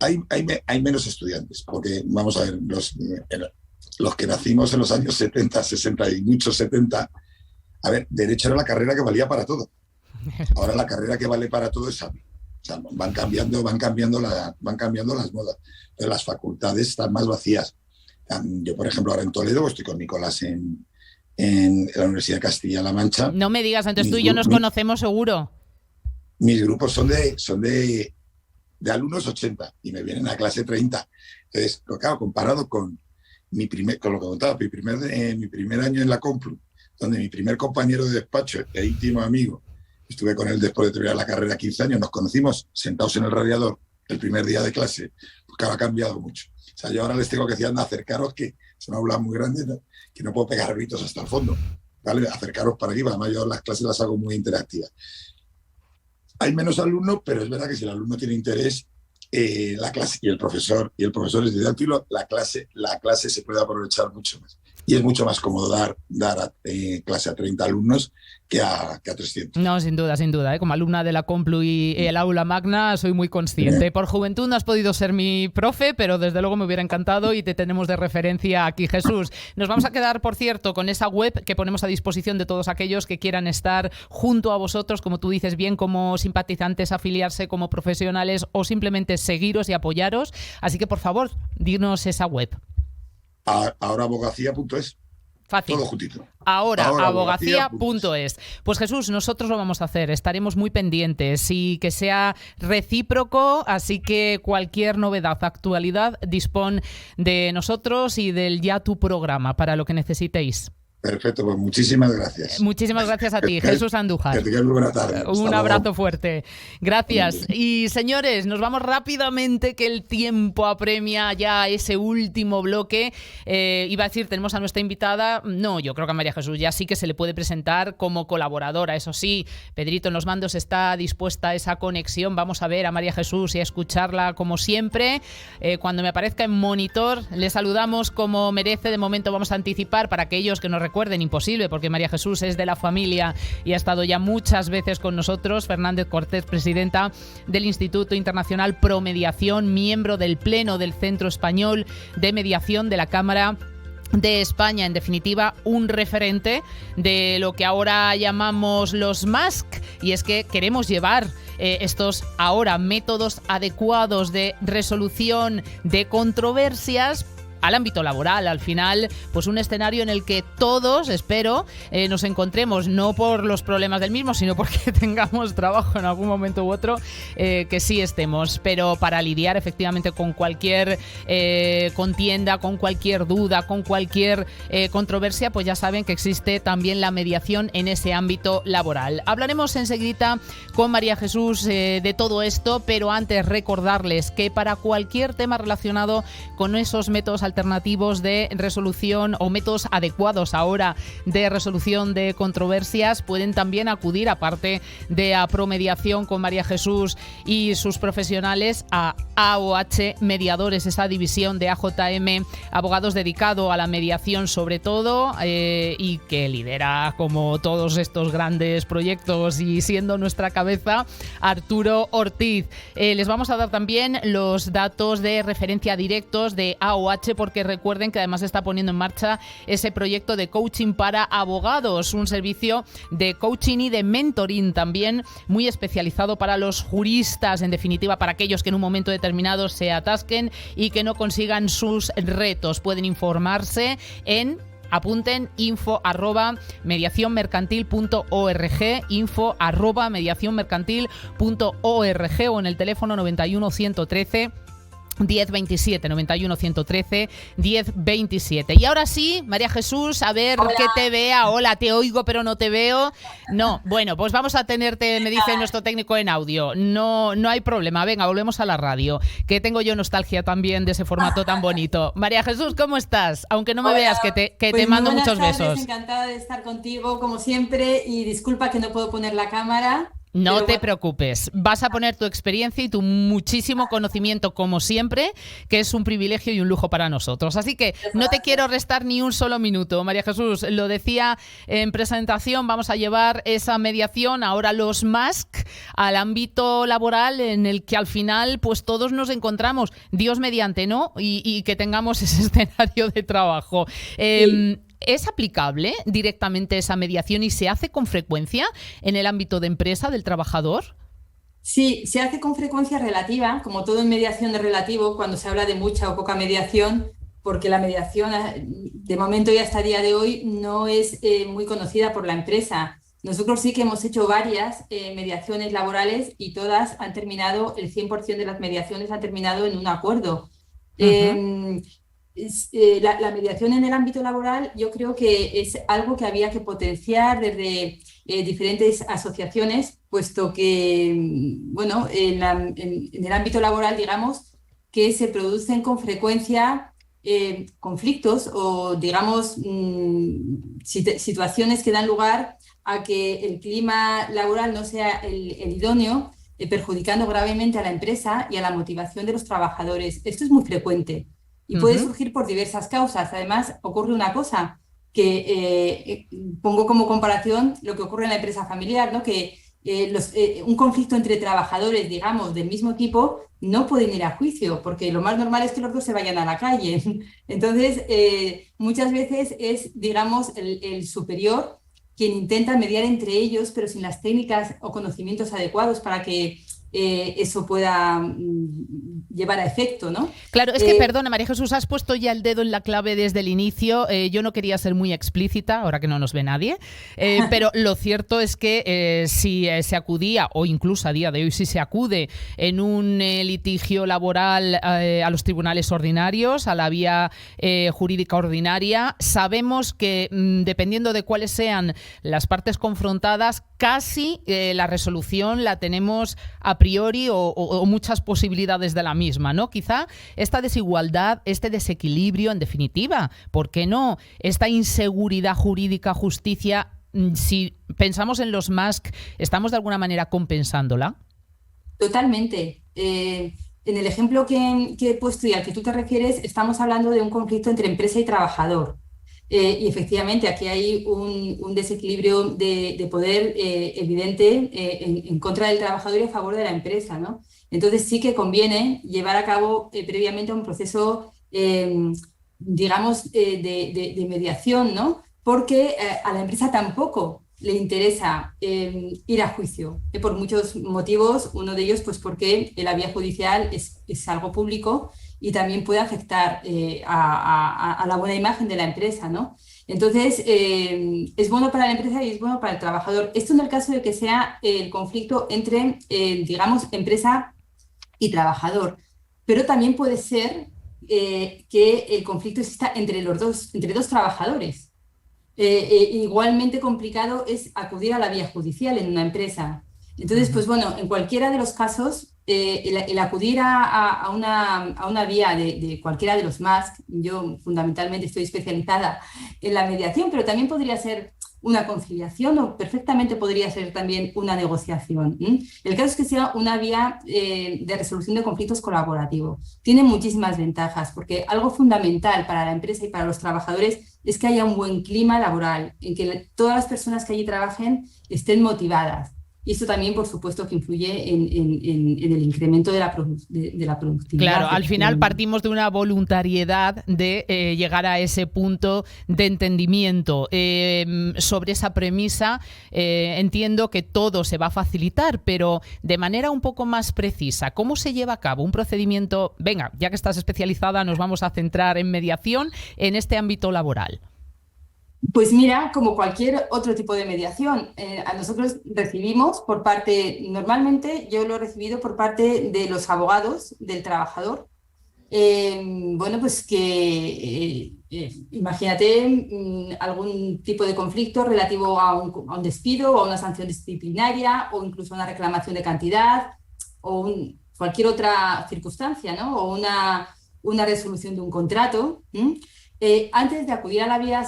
Hay menos estudiantes, porque vamos a ver, los que nacimos en los años 70, 60 y muchos 70, a ver, Derecho era la carrera que valía para todo. Ahora la carrera que vale para todo es AMI. O sea, van cambiando las modas. Entonces, las facultades están más vacías. Yo, por ejemplo, ahora en Toledo estoy con Nicolás en la Universidad de Castilla-La Mancha. No me digas, entonces tú y yo nos conocemos seguro. Mis grupos son de alumnos 80 y me vienen a clase 30. Entonces, claro, comparado con lo que contaba, mi primer año en la Complu, donde mi primer compañero de despacho e íntimo amigo, estuve con él después de terminar la carrera 15 años, nos conocimos sentados en el radiador el primer día de clase, porque ha cambiado mucho. O sea, yo ahora les tengo que decir, anda, acercaros, que es una aula muy grande, ¿no? Que no puedo pegar gritos hasta el fondo, ¿vale? Acercaros para aquí, además yo las clases las hago muy interactivas. Hay menos alumnos, pero es verdad que si el alumno tiene interés, la clase y el profesor es didáctico, la clase se puede aprovechar mucho más. Y es mucho más cómodo dar clase a 30 alumnos que a 300. No, sin duda. Como alumna de la Complu y el aula magna soy muy consciente. Por juventud no has podido ser mi profe, pero desde luego me hubiera encantado y te tenemos de referencia aquí, Jesús. Nos vamos a quedar, por cierto, con esa web que ponemos a disposición de todos aquellos que quieran estar junto a vosotros, como tú dices, bien como simpatizantes, afiliarse como profesionales o simplemente seguiros y apoyaros. Así que, por favor, dinos esa web. Ahora abogacía.es. Fácil. Todo juntito. Ahora abogacía.es. Pues Jesús, nosotros lo vamos a hacer, estaremos muy pendientes y que sea recíproco, así que cualquier novedad, actualidad, dispón de nosotros y del Ya Tu programa para lo que necesitéis. Perfecto, pues muchísimas gracias. Muchísimas gracias a ti, Jesús Andújar. Que tengas muy buena tarde. Un abrazo fuerte. Gracias. Y señores, nos vamos rápidamente, que el tiempo apremia ya ese último bloque. Iba a decir, tenemos a nuestra invitada. No, yo creo que a María Jesús ya sí que se le puede presentar como colaboradora. Eso sí, Pedrito en los mandos está dispuesta a esa conexión. Vamos a ver a María Jesús y a escucharla como siempre. Cuando me aparezca en monitor, le saludamos como merece. De momento vamos a anticipar para aquellos que nos recuerden, imposible, porque María Jesús es de la familia y ha estado ya muchas veces con nosotros. Fernández Cortés, presidenta del Instituto Internacional Promediación, miembro del Pleno del Centro Español de Mediación de la Cámara de España. En definitiva, un referente de lo que ahora llamamos los MASC, y es que queremos llevar estos ahora métodos adecuados de resolución de controversias al ámbito laboral. Al final, pues un escenario en el que todos, espero, nos encontremos, no por los problemas del mismo, sino porque tengamos trabajo en algún momento u otro, que sí estemos, pero para lidiar efectivamente con cualquier contienda, con cualquier duda, con cualquier controversia, pues ya saben que existe también la mediación en ese ámbito laboral. Hablaremos enseguida con María Jesús de todo esto, pero antes recordarles que para cualquier tema relacionado con esos métodos alternativos de resolución o métodos adecuados ahora de resolución de controversias, pueden también acudir, aparte de a Promediación con María Jesús y sus profesionales, a AOH Mediadores, esa división de AJM Abogados dedicado a la mediación sobre todo, y que lidera como todos estos grandes proyectos y siendo nuestra cabeza Arturo Ortiz. Les vamos a dar también los datos de referencia directos de AOH, porque recuerden que además está poniendo en marcha ese proyecto de coaching para abogados, un servicio de coaching y de mentoring también muy especializado para los juristas, en definitiva para aquellos que en un momento determinado se atasquen y que no consigan sus retos. Pueden informarse en, apunten, info@mediacionmercantil.org, info@mediacionmercantil.org, o en el teléfono 91 113 1027, 91 113 1027. Y ahora sí, María Jesús, a ver, hola. Que te vea. Hola, te oigo pero no te veo. No, bueno, pues vamos a tenerte, me dice nuestro técnico, en audio. No hay problema, venga, volvemos a la radio, que tengo yo nostalgia también de ese formato tan bonito. María Jesús, ¿cómo estás? Aunque no me Hola. veas, que te Pues mando buenas muchos tardes, besos. Encantada de estar contigo, como siempre, y disculpa que no puedo poner la cámara. No te preocupes, vas a poner tu experiencia y tu muchísimo conocimiento, como siempre, que es un privilegio y un lujo para nosotros. Así que no te quiero restar ni un solo minuto. María Jesús, lo decía en presentación, vamos a llevar esa mediación, ahora los MASC, al ámbito laboral, en el que al final pues todos nos encontramos, Dios mediante, ¿no? Y que tengamos ese escenario de trabajo. Sí. ¿Es aplicable directamente esa mediación y se hace con frecuencia en el ámbito de empresa del trabajador? Sí, se hace con frecuencia relativa, como todo en mediación es relativo, cuando se habla de mucha o poca mediación, porque la mediación, de momento y hasta el día de hoy, no es muy conocida por la empresa. Nosotros sí que hemos hecho varias mediaciones laborales y todas han terminado, el 100% de las mediaciones han terminado en un acuerdo. Uh-huh. La mediación en el ámbito laboral yo creo que es algo que había que potenciar desde diferentes asociaciones, puesto que, bueno, en el ámbito laboral, digamos, que se producen con frecuencia conflictos o, digamos, situaciones que dan lugar a que el clima laboral no sea el idóneo, perjudicando gravemente a la empresa y a la motivación de los trabajadores. Esto es muy frecuente. Y puede surgir por diversas causas. Además, ocurre una cosa que pongo como comparación lo que ocurre en la empresa familiar, ¿no? Que un conflicto entre trabajadores, digamos, del mismo tipo, no pueden ir a juicio, porque lo más normal es que los dos se vayan a la calle. Entonces, muchas veces es, digamos, el superior quien intenta mediar entre ellos, pero sin las técnicas o conocimientos adecuados para que eso pueda llevar a efecto, ¿no? Claro, es que, perdona, María Jesús, has puesto ya el dedo en la clave desde el inicio. Yo no quería ser muy explícita, ahora que no nos ve nadie, pero lo cierto es que si se acudía, o incluso a día de hoy si se acude en un litigio laboral a los tribunales ordinarios, a la vía jurídica ordinaria, sabemos que dependiendo de cuáles sean las partes confrontadas, casi la resolución la tenemos a priori o muchas posibilidades de la misma, ¿no? Quizá esta desigualdad, este desequilibrio, en definitiva, ¿por qué no? Esta inseguridad jurídica, justicia, si pensamos en los MASC, ¿estamos de alguna manera compensándola? Totalmente. En el ejemplo que he puesto y al que tú te refieres, estamos hablando de un conflicto entre empresa y trabajador. Y efectivamente aquí hay un desequilibrio de poder evidente en contra del trabajador y a favor de la empresa, ¿no? Entonces sí que conviene llevar a cabo previamente un proceso, digamos, de mediación, ¿no? Porque a la empresa tampoco le interesa ir a juicio, por muchos motivos. Uno de ellos, pues porque la vía judicial es algo público y también puede afectar a la buena imagen de la empresa, ¿no? Entonces, es bueno para la empresa y es bueno para el trabajador. Esto en el caso de que sea el conflicto entre, digamos, empresa y trabajador. Pero también puede ser que el conflicto exista entre dos trabajadores. Igualmente complicado es acudir a la vía judicial en una empresa. Entonces, pues bueno, en cualquiera de los casos, el acudir a una vía de cualquiera de los MASC, yo fundamentalmente estoy especializada en la mediación, pero también podría ser una conciliación o perfectamente podría ser también una negociación. El caso es que sea una vía de resolución de conflictos colaborativo. Tiene muchísimas ventajas porque algo fundamental para la empresa y para los trabajadores es que haya un buen clima laboral, en que todas las personas que allí trabajen estén motivadas. Y esto también, por supuesto, que influye en el incremento de la productividad. Claro, al final partimos de una voluntariedad de llegar a ese punto de entendimiento. Sobre esa premisa entiendo que todo se va a facilitar, pero de manera un poco más precisa, ¿cómo se lleva a cabo un procedimiento? Venga, ya que estás especializada, nos vamos a centrar en mediación en este ámbito laboral. Pues mira, como cualquier otro tipo de mediación, a nosotros recibimos normalmente yo lo he recibido por parte de los abogados del trabajador. Bueno, pues que imagínate algún tipo de conflicto relativo a un despido o a una sanción disciplinaria o incluso una reclamación de cantidad o cualquier otra circunstancia, ¿no? O una resolución de un contrato. Antes de acudir a la vía,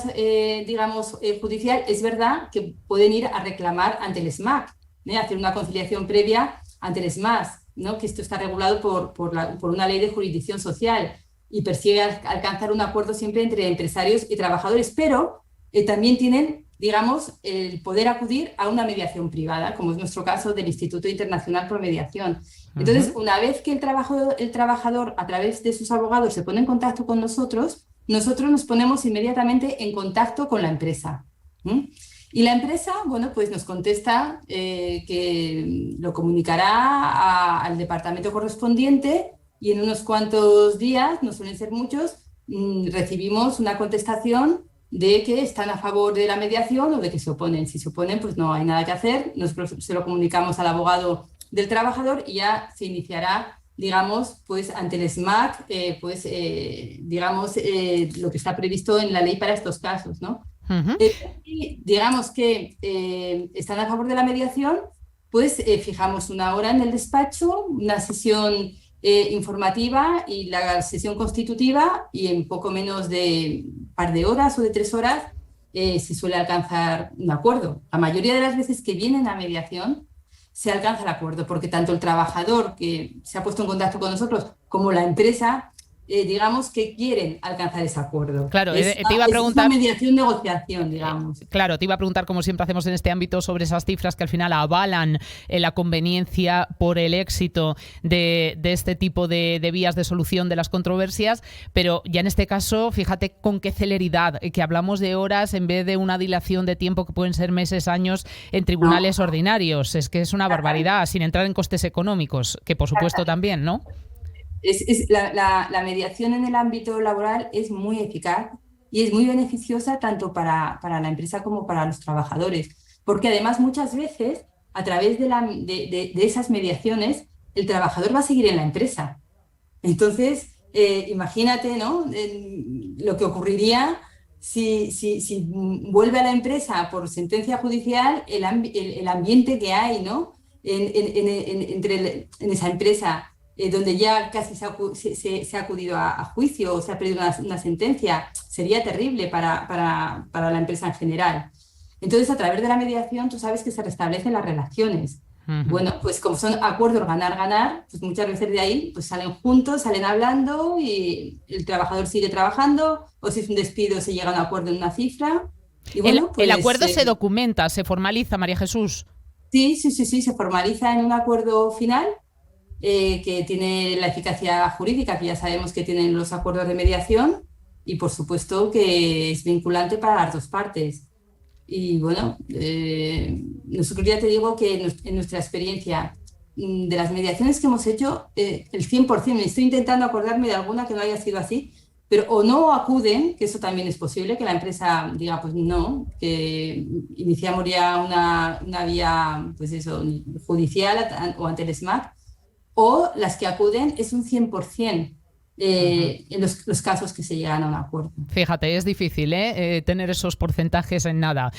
digamos, judicial, es verdad que pueden ir a reclamar ante el SMAC, hacer una conciliación previa ante el SMAC, ¿no? Que esto está regulado por una ley de jurisdicción social y persigue alcanzar un acuerdo siempre entre empresarios y trabajadores, pero también tienen, digamos, el poder acudir a una mediación privada, como es nuestro caso del Instituto Internacional por Mediación. Entonces, una vez que el trabajador, a través de sus abogados, se pone en contacto con nosotros nos ponemos inmediatamente en contacto con la empresa. Y la empresa, bueno, pues nos contesta que lo comunicará al departamento correspondiente y en unos cuantos días, no suelen ser muchos, recibimos una contestación de que están a favor de la mediación o de que se oponen. Si se oponen, pues no hay nada que hacer. Nosotros se lo comunicamos al abogado del trabajador y ya se iniciará, digamos, pues ante el SMAC, digamos, lo que está previsto en la ley para estos casos, ¿no? Y digamos que están a favor de la mediación, pues fijamos una hora en el despacho, una sesión informativa y la sesión constitutiva y en poco menos de un par de horas o de 3 horas se suele alcanzar un acuerdo. La mayoría de las veces que vienen a mediación se alcanza el acuerdo, porque tanto el trabajador que se ha puesto en contacto con nosotros como la empresa, digamos que quieren alcanzar ese acuerdo. Claro, te iba a preguntar... Es una mediación-negociación, digamos. Claro, te iba a preguntar, como siempre hacemos en este ámbito, sobre esas cifras que al final avalan la conveniencia por el éxito de este tipo de vías de solución de las controversias, pero ya en este caso, fíjate con qué celeridad, que hablamos de horas en vez de una dilación de tiempo que pueden ser meses, años en tribunales ordinarios. Es que es una barbaridad, sin entrar en costes económicos, que por supuesto también, ¿no? La mediación en el ámbito laboral es muy eficaz y es muy beneficiosa tanto para la empresa como para los trabajadores, porque además muchas veces a través de esas mediaciones el trabajador va a seguir en la empresa. Entonces, imagínate, ¿no? Lo que ocurriría si vuelve a la empresa por sentencia judicial, el ambiente que hay, ¿no? en esa empresa, donde ya casi se ha acudido a juicio o se ha perdido una sentencia, sería terrible para la empresa en general. Entonces, a través de la mediación, tú sabes que se restablecen las relaciones. Bueno, pues como son acuerdos ganar-ganar, pues muchas veces de ahí pues salen juntos, salen hablando y el trabajador sigue trabajando, o si es un despido se llega a un acuerdo en una cifra. Y bueno, el acuerdo se documenta, se formaliza, María Jesús. Sí, se formaliza en un acuerdo final que tiene la eficacia jurídica que ya sabemos que tienen los acuerdos de mediación y por supuesto que es vinculante para las dos partes. Y bueno, nosotros ya te digo que en nuestra experiencia de las mediaciones que hemos hecho, el 100%, me estoy intentando acordarme de alguna que no haya sido así, pero o no acuden, que eso también es posible, que la empresa diga, pues no, que iniciamos ya una vía, pues eso, judicial o ante el SMAC, o las que acuden es un 100%. En los casos que se llegan a un acuerdo. Fíjate, es difícil tener esos porcentajes en nada.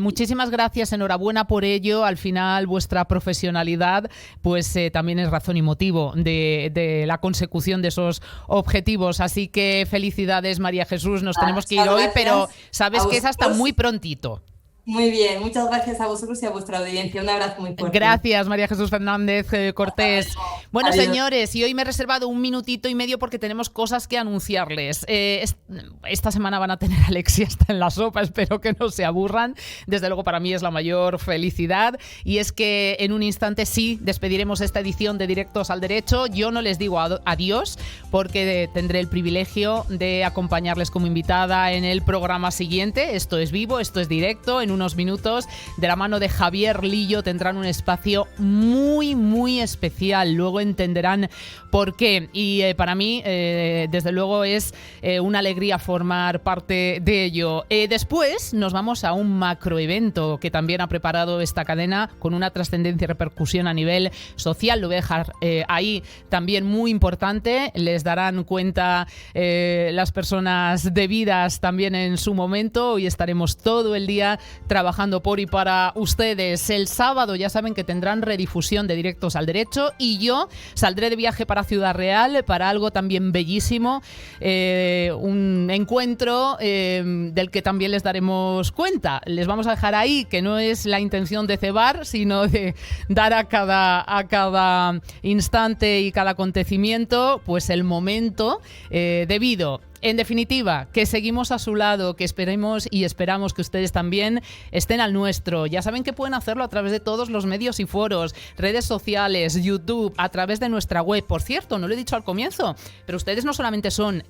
Muchísimas gracias, enhorabuena por ello. Al final, vuestra profesionalidad pues también es razón y motivo de la consecución de esos objetivos. Así que felicidades, María Jesús. Nos tenemos que ir hoy, pero sabes que es hasta muy prontito. Muy bien, muchas gracias a vosotros y a vuestra audiencia. Un abrazo muy fuerte. Gracias, María Jesús Fernández Cortés. Bueno, Adiós. señores, y hoy me he reservado 1 minutito y medio porque tenemos cosas que anunciarles. Esta semana van a tener a Alexia hasta en la sopa, espero que no se aburran. Desde luego para mí es la mayor felicidad y es que en un instante sí despediremos esta edición de Directos al Derecho. Yo no les digo adiós porque tendré el privilegio de acompañarles como invitada en el programa siguiente. Esto es vivo, esto es directo. En unos minutos, de la mano de Javier Lillo, tendrán un espacio muy, muy especial. Luego entenderán por qué. Y para mí, desde luego, es una alegría formar parte de ello. Después nos vamos a un macroevento que también ha preparado esta cadena con una trascendencia y repercusión a nivel social. Lo voy a dejar ahí también muy importante. Les darán cuenta las personas debidas también en su momento. Hoy estaremos todo el día trabajando por y para ustedes. El sábado ya saben que tendrán redifusión de Directos al Derecho y yo saldré de viaje para Ciudad Real para algo también bellísimo, un encuentro del que también les daremos cuenta. Les vamos a dejar ahí que no es la intención de cebar, sino de dar a cada instante y cada acontecimiento pues el momento debido. En definitiva, que seguimos a su lado, que esperemos y esperamos que ustedes también estén al nuestro. Ya saben que pueden hacerlo a través de todos los medios y foros, redes sociales, YouTube, a través de nuestra web. Por cierto, no lo he dicho al comienzo, pero ustedes no solamente son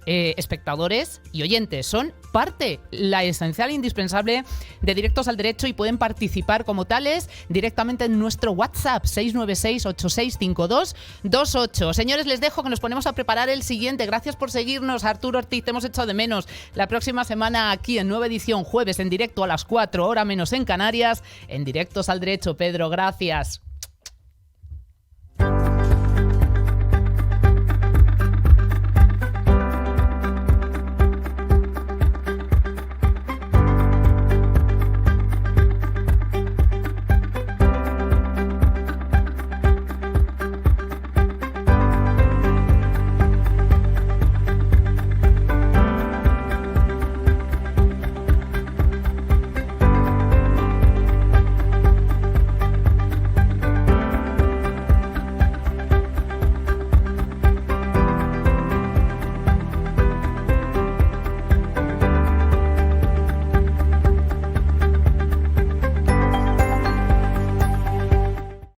espectadores y oyentes, son parte, la esencial e indispensable de Directos al Derecho y pueden participar como tales directamente en nuestro WhatsApp 696-865228. Señores, les dejo que nos ponemos a preparar el siguiente. Gracias por seguirnos, Arturo Ortiz, te hemos echado de menos. La próxima semana aquí en nueva edición, jueves en directo a las 4, hora menos en Canarias, en Directos al Derecho. Pedro, gracias.